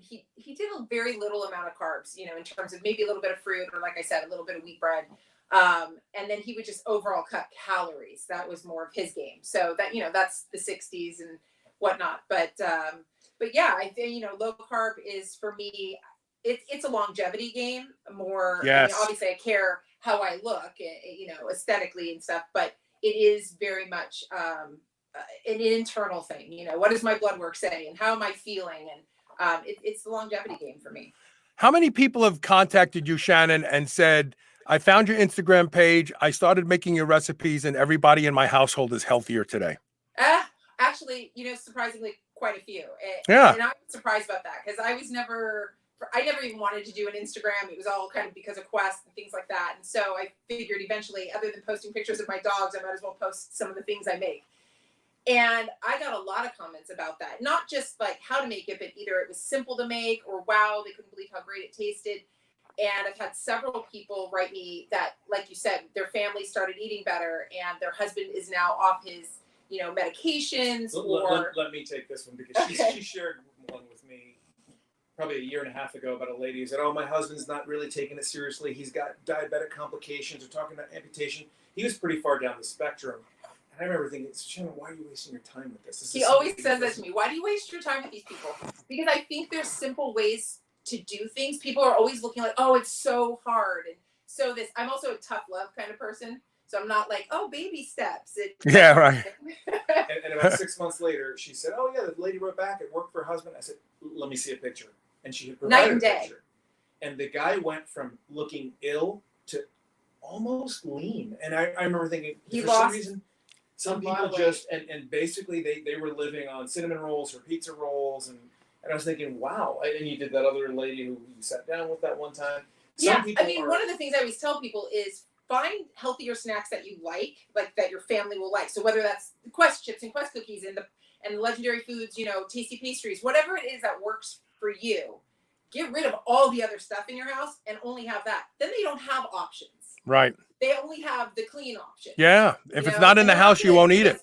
He did a very little amount of carbs, you know, in terms of maybe a little bit of fruit, or like I said, a little bit of wheat bread. And then he would just overall cut calories. That was more of his game. So that, you know, that's the 60s and whatnot. But yeah, I think, you know, low carb is, for me, it's a longevity game more. Yes. I mean, obviously I care how I look, you know, aesthetically and stuff, but it is very much an internal thing. You know, what does my blood work say, and how am I feeling? And it's the longevity game for me. How many people have contacted you, Shannan, and said, I found your Instagram page, I started making your recipes, and everybody in my household is healthier today? Actually, you know, surprisingly, quite a few. Yeah. And I'm surprised about that, because I never even wanted to do an Instagram. It was all kind of because of Quest and things like that. And so I figured eventually, other than posting pictures of my dogs, I might as well post some of the things I make. And I got a lot of comments about that. Not just like how to make it, but either it was simple to make, or wow, they couldn't believe how great it tasted. And I've had several people write me that, like you said, their family started eating better, and their husband is now off his, you know, medications. Let me take this one, because she shared one with me probably a year and a half ago about a lady who said, oh, my husband's not really taking it seriously. He's got diabetic complications. We're talking about amputation. He was pretty far down the spectrum. And I remember thinking, Shannan, why are you wasting your time with this? He always says that to me. Why do you waste your time with these people? Because I think there's simple ways to do things. People are always looking like, oh, it's so hard. And so I'm also a tough love kind of person. So I'm not like, oh, baby steps. Yeah, right. and about 6 months later, she said, oh, yeah, the lady wrote back. It worked for her husband. I said, let me see a picture. And she had provided a picture. And the guy went from looking ill to almost lean. And I remember thinking, some reason, some people just, and basically they were living on cinnamon rolls or pizza rolls. And I was thinking, wow. And you did that other lady who you sat down with that one time. One of the things I always tell people is find healthier snacks that you like that your family will like. So whether that's the Quest chips and Quest cookies and the Legendary Foods, you know, tasty pastries, whatever it is that works for you, get rid of all the other stuff in your house and only have that. Then they don't have options. Right. They only have the clean option. Yeah. If it's not in the house, you won't eat it.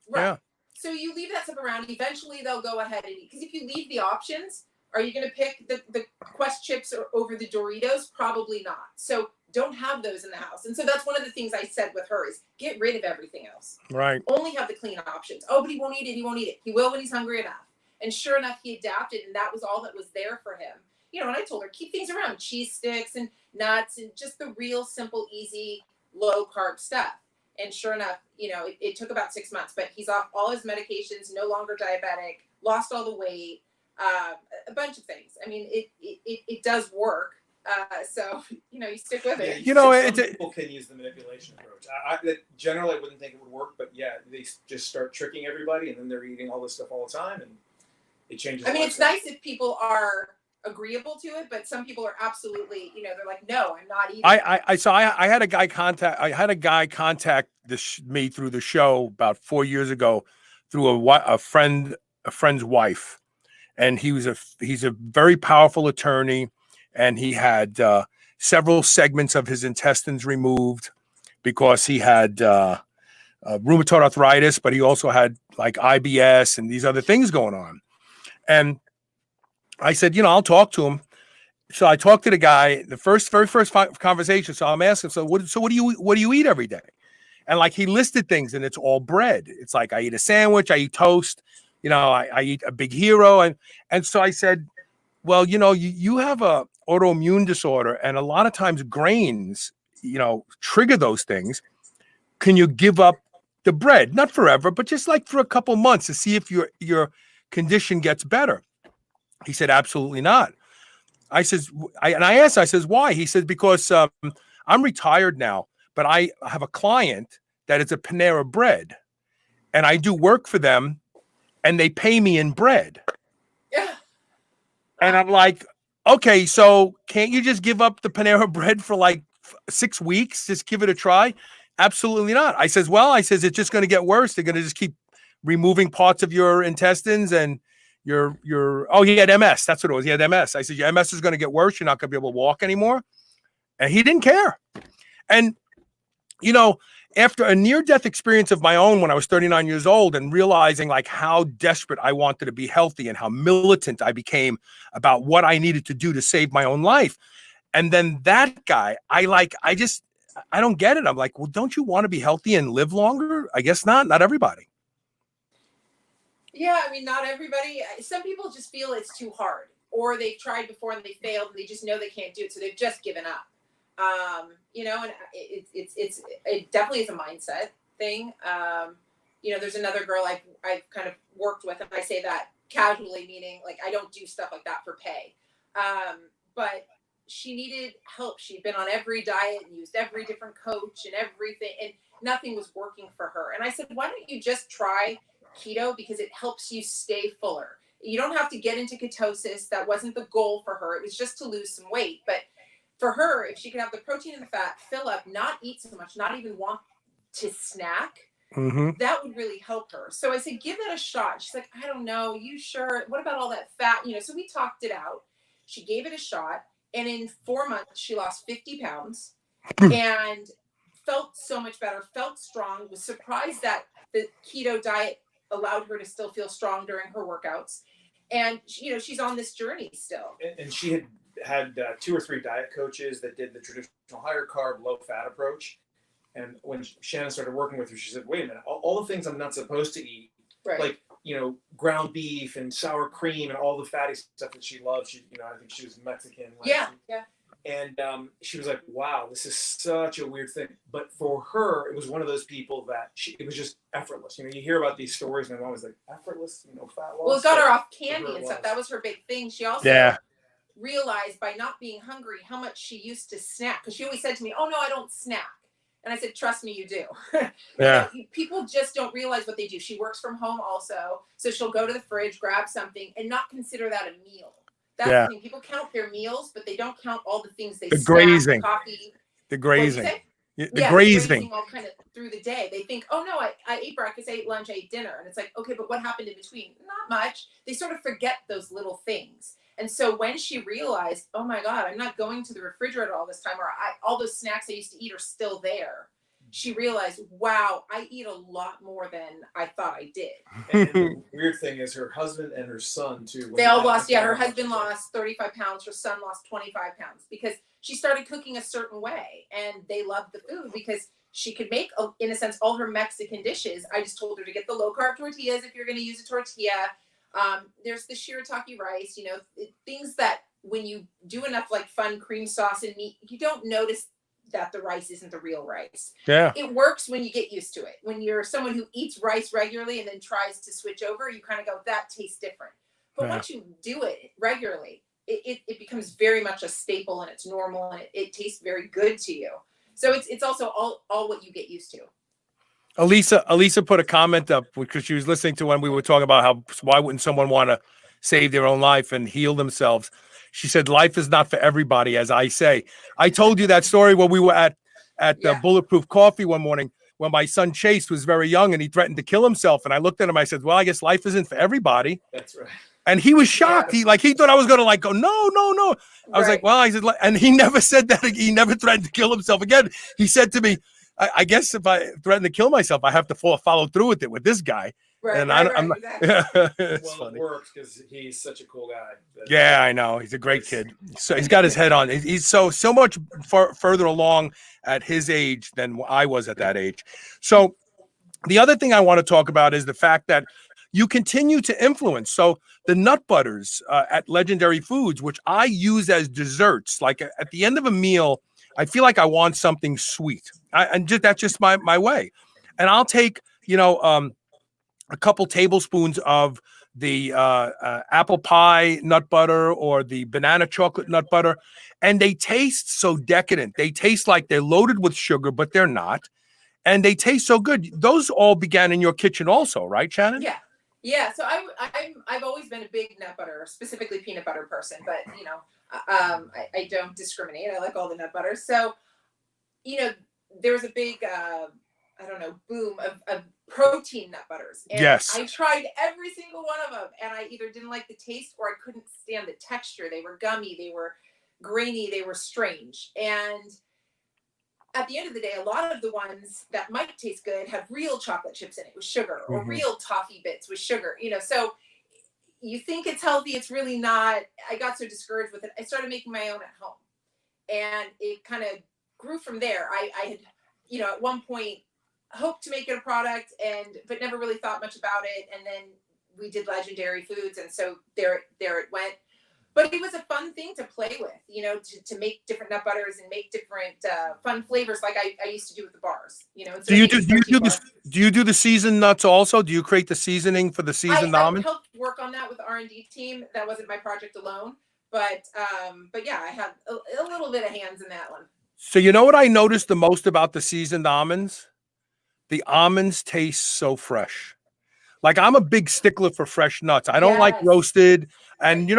Right. Yeah. So you leave that stuff around. Eventually, they'll go ahead and eat. Because if you leave the options, are you going to pick the Quest chips over the Doritos? Probably not. So don't have those in the house. And so that's one of the things I said with her is get rid of everything else. Right. Only have the clean options. Oh, but he won't eat it. He won't eat it. He will when he's hungry enough. And sure enough, he adapted, and that was all that was there for him. You know, and I told her, keep things around, cheese sticks and nuts and just the real simple, easy, low carb stuff. And sure enough, you know, it took about 6 months, but he's off all his medications, no longer diabetic, lost all the weight, a bunch of things. I mean, it does work. So, you know, you stick with it. You know, people can use the manipulation approach. I generally wouldn't think it would work, but yeah, they just start tricking everybody, and then they're eating all this stuff all the time, and it changes. I mean, it's nice if people are agreeable to it, but some people are absolutely, you know, they're like, no, I'm not eating. I had a guy contact me through the show about 4 years ago through a friend's wife, and he's a very powerful attorney, and he had several segments of his intestines removed because he had rheumatoid arthritis, but he also had like IBS and these other things going on. And I said, you know, I'll talk to him. So I talked to the guy, the very first conversation. So I'm asking, what do you eat every day? And like he listed things, and it's all bread. It's like I eat a sandwich, I eat toast, you know, I eat a Big Hero. And so I said, well, you know, you have a autoimmune disorder, and a lot of times grains, you know, trigger those things. Can you give up the bread? Not forever, but just like for a couple months to see if your condition gets better. He said, absolutely not. I says, I asked, I says, why? He said, because I'm retired now, but I have a client that is a Panera Bread, and I do work for them, and they pay me in bread. Yeah. And I'm like, okay, so can't you just give up the Panera Bread for like 6 weeks? Just give it a try? Absolutely not. I says, it's just going to get worse. They're going to just keep removing parts of your intestines, and he had MS. That's what it was. He had MS. I said, your MS is going to get worse. You're not going to be able to walk anymore. And he didn't care. And, you know, after a near-death experience of my own when I was 39 years old and realizing like how desperate I wanted to be healthy and how militant I became about what I needed to do to save my own life. And then that guy, I don't get it. I'm like, well, don't you want to be healthy and live longer? I guess not everybody. Yeah, I mean, not everybody. Some people just feel it's too hard, or they've tried before and they failed, and they just know they can't do it, so they've just given up. You know, and it definitely is a mindset thing. You know, there's another girl I've kind of worked with, and I say that casually, meaning like I don't do stuff like that for pay. But she needed help. She'd been on every diet and used every different coach and everything, and nothing was working for her. And I said, why don't you just try keto, because it helps you stay fuller. You don't have to get into ketosis. That wasn't the goal for her. It was just to lose some weight. But for her, if she could have the protein and the fat, fill up, not eat so much, not even want to snack, that would really help her. So I said, give it a shot. She's like, I don't know. You sure? What about all that fat? You know, so we talked it out. She gave it a shot. And in 4 months, she lost 50 pounds and felt so much better, felt strong, was surprised that the keto diet allowed her to still feel strong during her workouts. And, you know, she's on this journey still. And she had 2 or 3 diet coaches that did the traditional higher carb, low fat approach. And when Shannan started working with her, she said, wait a minute, all the things I'm not supposed to eat, like, you know, ground beef and sour cream and all the fatty stuff that she loved. She, you know, I think she was Mexican. Yeah. And she was like, wow, this is such a weird thing. But for her, it was one of those people that it was just effortless. You know, you hear about these stories and I'm always like, effortless, you know, fat loss. Well, it got her off candy and stuff. That was her big thing. She also realized by not being hungry how much she used to snack. Because she always said to me, oh, no, I don't snack. And I said, trust me, you do. You know, people just don't realize what they do. She works from home also. So she'll go to the fridge, grab something, and not consider that a meal. That's the thing. People count their meals, but they don't count all the things they snack, grazing. coffee. The grazing. The grazing all kind of through the day. They think, oh, no, I ate breakfast, I ate lunch, I ate dinner. And it's like, okay, but what happened in between? Not much. They sort of forget those little things. And so when she realized, oh my God, I'm not going to the refrigerator all this time, or all those snacks I used to eat are still there, she realized, wow, I eat a lot more than I thought I did. And the weird thing is her husband and her son too. They all lost, her husband lost 35 pounds, her son lost 25 pounds because she started cooking a certain way, and they loved the food because she could make, in a sense, all her Mexican dishes. I just told her to get the low carb tortillas if you're going to use a tortilla. There's the shirataki rice, you know, things that when you do enough like fun cream sauce and meat, you don't notice that the rice isn't the real rice. Yeah. It works when you get used to it. When you're someone who eats rice regularly and then tries to switch over, you kind of go, that tastes different. But once you do it regularly, it becomes very much a staple, and it's normal, and it tastes very good to you. So it's also all what you get used to. Elisa put a comment up because she was listening to when we were talking about why wouldn't someone want to save their own life and heal themselves. She said, life is not for everybody, as I say. I told you that story when we were at Bulletproof Coffee one morning when my son Chase was very young and he threatened to kill himself. And I looked at him, I said, well, I guess life isn't for everybody. That's right. And he was shocked. He thought I was going to go, no. I was like, well, I said, and he never said that. He never threatened to kill himself again. He said to me, I guess if I threaten to kill myself, I have to follow through with it with this guy. Right, and I'm not. Exactly. It's well, funny. It works because he's such a cool guy. Yeah, I know. He's a great kid. So he's got his head on. He's so much further along at his age than I was at that age. So the other thing I want to talk about is the fact that you continue to influence. So the nut butters at Legendary Foods, which I use as desserts, like at the end of a meal, I feel like I want something sweet. That's just my way. And I'll take, a couple tablespoons of the apple pie nut butter or the banana chocolate nut butter, and they taste so decadent. They taste like they're loaded with sugar, but they're not. And they taste so good. Those all began in your kitchen also, right, Shannan? Yeah. So I've always been a big nut butter, specifically peanut butter person, but I don't discriminate. I like all the nut butters. So, there was a big boom of protein nut butters. And yes. I tried every single one of them, and I either didn't like the taste or I couldn't stand the texture. They were gummy, they were grainy, they were strange. And at the end of the day, a lot of the ones that might taste good have real chocolate chips in it with sugar, or real toffee bits with sugar, so you think it's healthy, it's really not. I got so discouraged with it, I started making my own at home, and it kind of grew from there. I had, at one point hoped to make it a product, but never really thought much about it. And then we did Legendary Foods, and so there it went. But it was a fun thing to play with, to make different nut butters and make different fun flavors, like I used to do with the bars. Do you do the seasoned nuts also? Do you create the seasoning for the seasoned almonds? I helped work on that with the R&D team. That wasn't my project alone, but yeah, I had a little bit of hands in that one. So you know what I noticed the most about the seasoned almonds? The almonds taste so fresh. Like, I'm a big stickler for fresh nuts. I don't like roasted. And,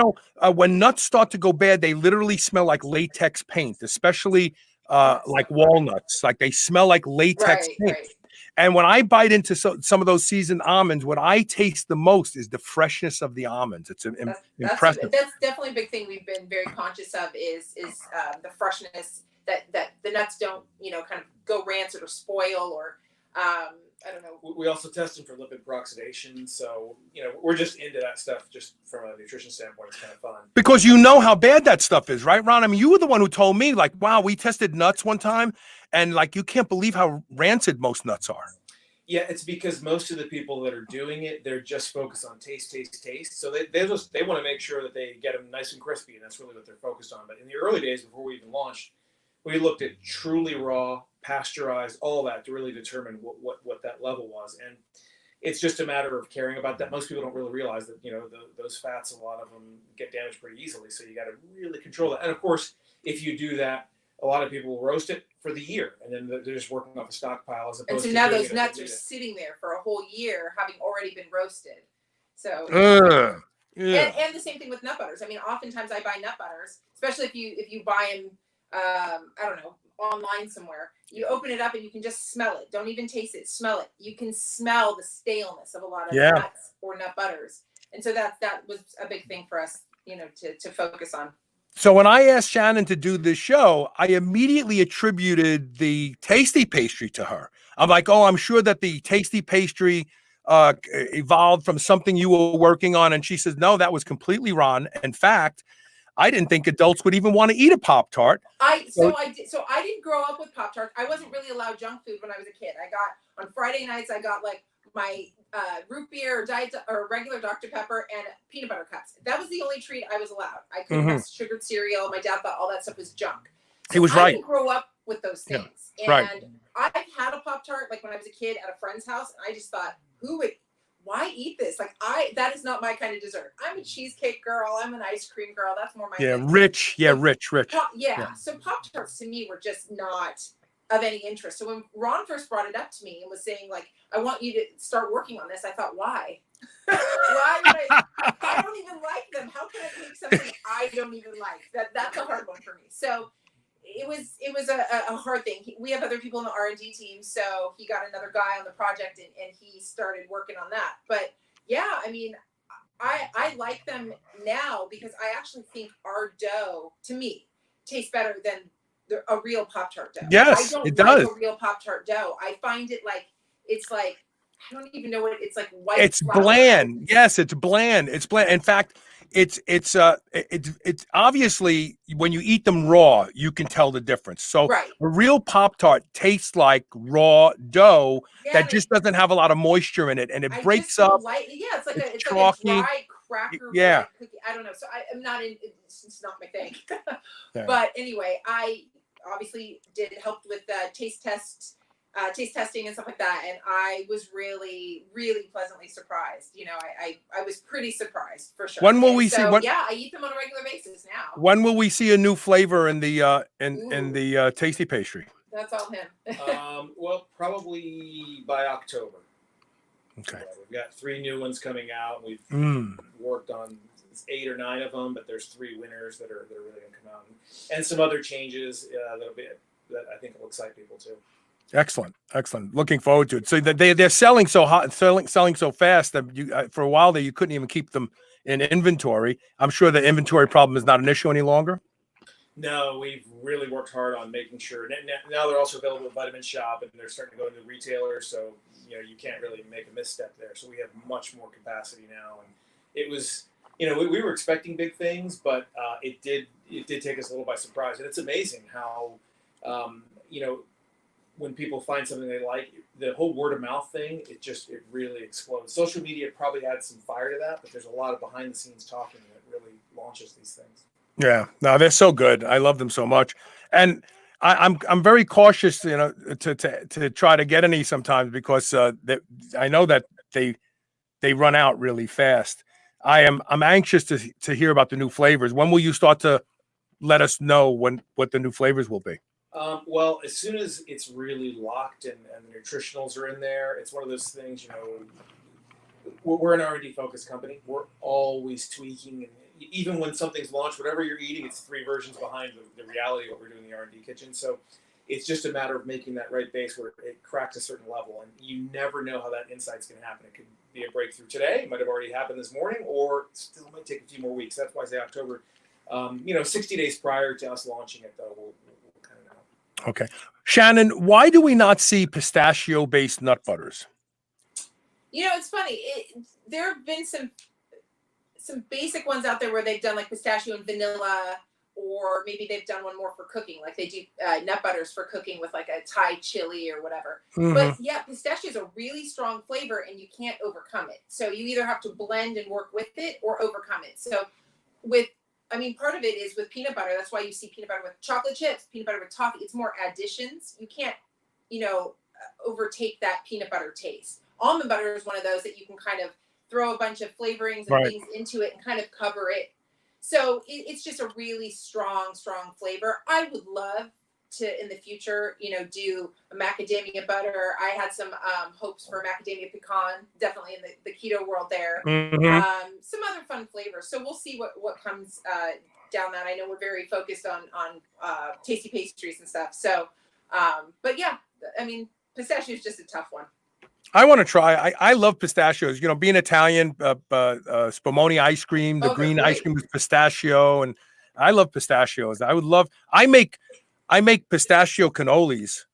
when nuts start to go bad, they literally smell like latex paint, especially like walnuts. Like, they smell like latex paint. Right. And when I bite into some of those seasoned almonds, what I taste the most is the freshness of the almonds. It's impressive. That's definitely a big thing we've been very conscious of is the freshness, that the nuts don't, kind of go rancid or spoil, or I don't know. We also test them for lipid peroxidation. So, we're just into that stuff just from a nutrition standpoint. It's kind of fun. Because you know how bad that stuff is, right, Ron? I mean, you were the one who told me, like, wow, we tested nuts one time, and, like, you can't believe how rancid most nuts are. Yeah, it's because most of the people that are doing it, they're just focused on taste. So they want to make sure that they get them nice and crispy, and that's really what they're focused on. But in the early days, before we even launched, we looked at truly raw, pasteurized, all that to really determine what that level was. And it's just a matter of caring about that. Most people don't really realize that, those fats, a lot of them get damaged pretty easily. So you got to really control that. And of course, if you do that, a lot of people will roast it for the year, and then they're just working off a stockpile as opposed to. And so now those nuts are sitting there for a whole year, having already been roasted. So and the same thing with nut butters. I mean, oftentimes I buy nut butters, especially if you buy them, I don't know, online somewhere. You open it up and you can just smell it. Don't even taste it. Smell it. You can smell the staleness of a lot of nuts or nut butters, and so that was a big thing for us, to focus on. So when I asked Shannan to do this show, I immediately attributed the tasty pastry to her. I'm like, oh, I'm sure that the tasty pastry evolved from something you were working on. And she says, no, that was completely wrong. In fact, I didn't think adults would even want to eat a Pop-Tart. I didn't grow up with Pop-Tarts. I wasn't really allowed junk food when I was a kid. I got, on Friday nights, I got like my root beer or diet or regular Dr. Pepper and peanut butter cups. That was the only treat I was allowed. I couldn't have sugared cereal. My dad thought all that stuff was junk. So he was right. I didn't grow up with those things. Yeah, right. And I've had a Pop-Tart like when I was a kid at a friend's house, and I just thought, why eat this? Like that is not my kind of dessert. I'm a cheesecake girl. I'm an ice cream girl. That's more my thing. Rich. Yeah, rich. So Pop-Tarts to me were just not of any interest. So when Ron first brought it up to me and was saying, like, I want you to start working on this, I thought, why? Why would I don't even like them. How can I make something I don't even like? That's a hard one for me. So it was a hard thing. We have other people in the R&D team, so he got another guy on the project and he started working on that. But yeah, I mean, I like them now because I actually think our dough, to me, tastes better than a real Pop-Tart dough. Yes, it does. A real Pop-Tart dough. I find it like it's like I don't even know what it's like. White. It's flour. bland. Yes, it's bland. It's bland. In fact, it's obviously when you eat them raw, you can tell the difference. So a real Pop-Tart tastes like raw dough that just doesn't have a lot of moisture in it, and it breaks up. It's like a dry cracker. Yeah. Cookie. I don't know. So I'm not in. It's not my thing. But anyway, I obviously did help with taste testing and stuff like that, and I was really, really pleasantly surprised. I was pretty surprised for sure. When will we see? Yeah, I eat them on a regular basis now. When will we see a new flavor in the in the tasty pastry? That's all him. Well, probably by October. Okay. We've got 3 new ones coming out. We've worked on 8 or 9 of them, but there's 3 winners that are really going to come out, and some other changes that I think will excite people too. Excellent. Looking forward to it. So they're selling so hot, selling so fast that you for a while there you couldn't even keep them in inventory. I'm sure the inventory problem is not an issue any longer. No, we've really worked hard on making sure. Now they're also available at Vitamin Shop, and they're starting to go into retailers. So you can't really make a misstep there. So we have much more capacity now, and it was we were expecting big things, but it did take us a little by surprise. And it's amazing how when people find something they like, the whole word of mouth thing, it really explodes. Social media probably adds some fire to that, but there's a lot of behind the scenes talking that really launches these things. Yeah, no, they're so good. I love them so much, and I'm very cautious, to try to get any sometimes because I know that they run out really fast. I'm anxious to hear about the new flavors. When will you start to let us know what the new flavors will be? Well, as soon as it's really locked and the nutritionals are in there, it's one of those things. We're an R&D focused company. We're always tweaking, and even when something's launched, whatever you're eating, it's 3 versions behind the reality of what we're doing in the R&D kitchen. So it's just a matter of making that right base where it cracks a certain level, and you never know how that insight's going to happen. It could be a breakthrough today. It might have already happened this morning, or it still might take a few more weeks. That's why I say October. 60 days prior to us launching it, though, we'll kind of know. Okay. Shannan, why do we not see pistachio-based nut butters? It's funny. There have been some basic ones out there where they've done like pistachio and vanilla, or maybe they've done one more for cooking, like they do nut butters for cooking with like a Thai chili or whatever. Mm-hmm. But yeah, pistachio is a really strong flavor and you can't overcome it. So you either have to blend and work with it or overcome it. So part of it is with peanut butter. That's why you see peanut butter with chocolate chips, peanut butter with toffee. It's more additions. You can't, overtake that peanut butter taste. Almond butter is one of those that you can kind of throw a bunch of flavorings and things into it and kind of cover it. So it's just a really strong flavor. I would love to, in the future, do a macadamia butter. I had some hopes for macadamia pecan, definitely in the keto world there. Mm-hmm. Some other fun flavors. So we'll see what comes down that. I know we're very focused on tasty pastries and stuff. So, but yeah, pistachio is just a tough one. I want to try. I love pistachios. Being Italian, spumoni ice cream, the green ice cream with pistachio, and I love pistachios. I make pistachio cannolis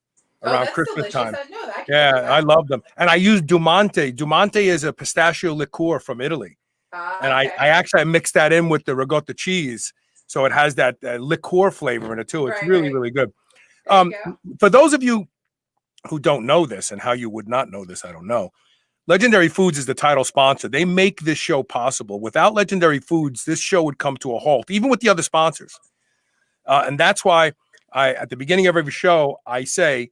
around Christmas delicious. Time. I love them, and I use Dumante. Dumante is a pistachio liqueur from Italy, and I actually mix that in with the ricotta cheese, so it has that liqueur flavor in it too. It's really good. For those of you who don't know this, and how you would not know this, I don't know. Legendary Foods is the title sponsor. They make this show possible. Without Legendary Foods, this show would come to a halt, even with the other sponsors. And that's why at the beginning of every show, I say,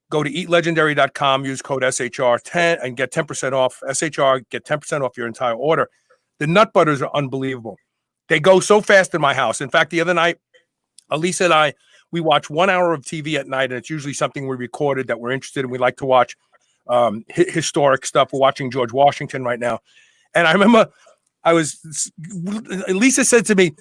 go to eatlegendary.com, use code SHR10 and get 10% off. SHR, get 10% off your entire order. The nut butters are unbelievable. They go so fast in my house. In fact, the other night, Elisa and we watch 1 hour of TV at night, and it's usually something we recorded that we're interested in. We like to watch historic stuff. We're watching George Washington right now. And I remember Lisa said to me,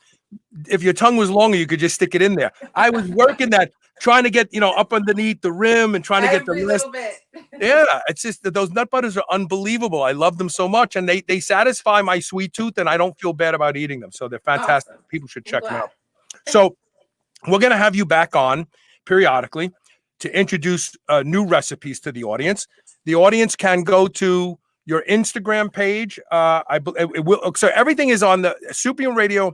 if your tongue was longer, you could just stick it in there. I was working that, trying to get, up underneath the rim and trying to get the little bit. Yeah, it's just that those nut butters are unbelievable. I love them so much, and they satisfy my sweet tooth, and I don't feel bad about eating them. So they're fantastic. Awesome. People should check them out. So we're going to have you back on periodically to introduce new recipes to the audience. The audience can go to your Instagram page. So everything is on the Super Radio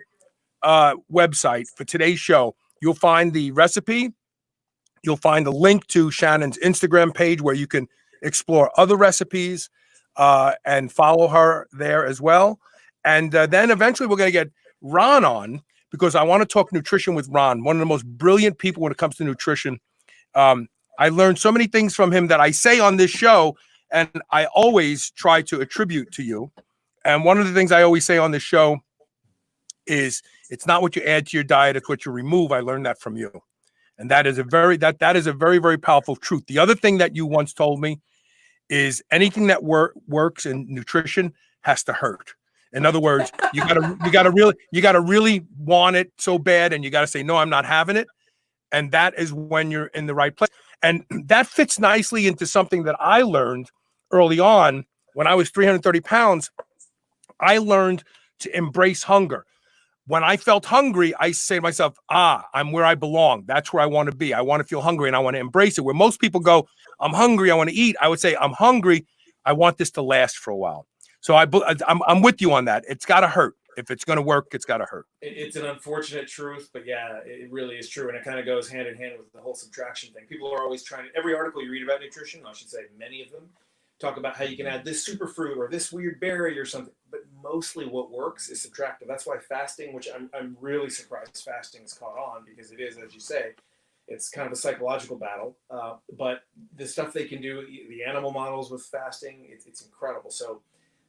website for today's show. You'll find the recipe. You'll find a link to Shannan's Instagram page where you can explore other recipes and follow her there as well. And then eventually we're going to get Ron on, because I want to talk nutrition with Ron, one of the most brilliant people when it comes to nutrition. I learned so many things from him that I say on this show, and I always try to attribute to you. And one of the things I always say on this show is it's not what you add to your diet, it's what you remove. I learned that from you. And that is a very, very powerful truth. The other thing that you once told me is anything that works in nutrition has to hurt. In other words, you gotta really want it so bad, and you gotta say, no, I'm not having it. And that is when you're in the right place. And that fits nicely into something that I learned early on when I was 330 pounds. I learned to embrace hunger. when I felt hungry, I say to myself, I'm where I belong. That's where I want to be. I want to feel hungry and I want to embrace it. Where most people go, I'm hungry, I want to eat. I would say, I'm hungry, I want this to last for a while. So I'm with you on that. It's got to hurt. If it's going to work, it's got to hurt. It's an unfortunate truth, but yeah, it really is true. And it kind of goes hand in hand with the whole subtraction thing. People are always trying to, every article you read about nutrition, I should say many of them, talk about how you can add this superfruit or this weird berry or something. But mostly what works is subtractive. That's why fasting, which I'm really surprised fasting is caught on, because it is, as you say, it's kind of a psychological battle. But the stuff they can do, the animal models with fasting, it's incredible. So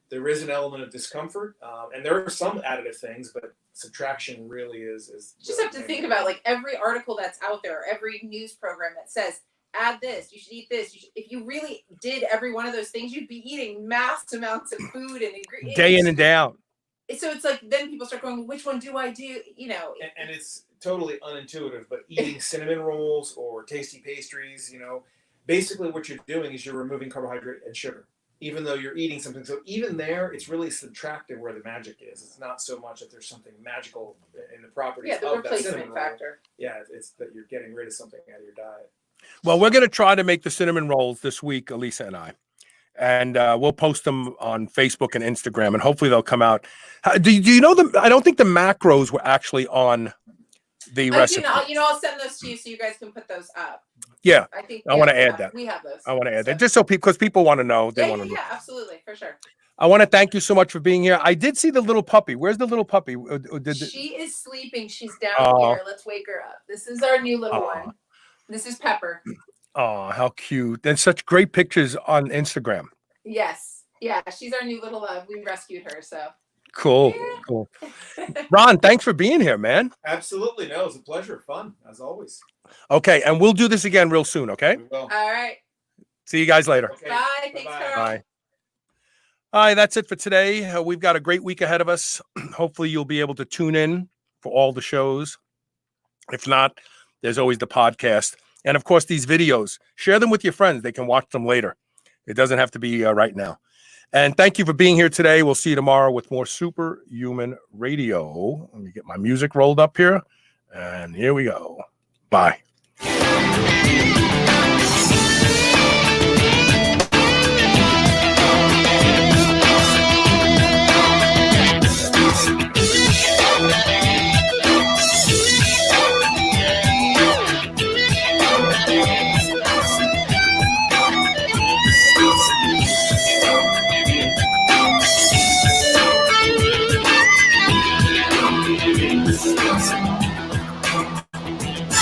there is an element of discomfort, and there are some additive things, but subtraction really is. You just have to think about like every article that's out there, every news program that says, add this, you should eat this. If you really did every one of those things, you'd be eating mass amounts of food and ingredients. Day in and day out. So it's like, then people start going, which one do I do? You know. And it's totally unintuitive, but eating cinnamon rolls or tasty pastries, basically what you're doing is you're removing carbohydrate and sugar, even though you're eating something. So even there, it's really subtractive where the magic is. It's not so much that there's something magical in the properties the of that cinnamon replacement factor. Roll. Yeah, it's that you're getting rid of something out of your diet. Well, we're going to try to make the cinnamon rolls this week, Elisa and I. And we'll post them on Facebook and Instagram, and hopefully they'll come out. Do you know them? I don't think the macros were actually on the recipe. I'll send those to you so you guys can put those up. Yeah, I think I want to add that. We have those. I want to add that just so because people want to know. They want to know. Yeah, absolutely, for sure. I want to thank you so much for being here. I did see the little puppy. Where's the little puppy? She is sleeping. She's down here. Let's wake her up. This is our new little one. This is Pepper. Oh, how cute. And such great pictures on Instagram. Yes. Yeah, she's our new little love. We rescued her, so. Cool. Ron, thanks for being here, man. Absolutely. No, it was a pleasure. Fun, as always. Okay, and we'll do this again real soon, okay? We will. All right. See you guys later. Okay. Bye. Thanks, Carl. Bye. All right, that's it for today. We've got a great week ahead of us. Hopefully you'll be able to tune in for all the shows. If not, there's always the podcast. And of course, these videos, share them with your friends. They can watch them later. It doesn't have to be right now. And thank you for being here today. We'll see you tomorrow with more Superhuman Radio. Let me get my music rolled up here. And here we go. Bye.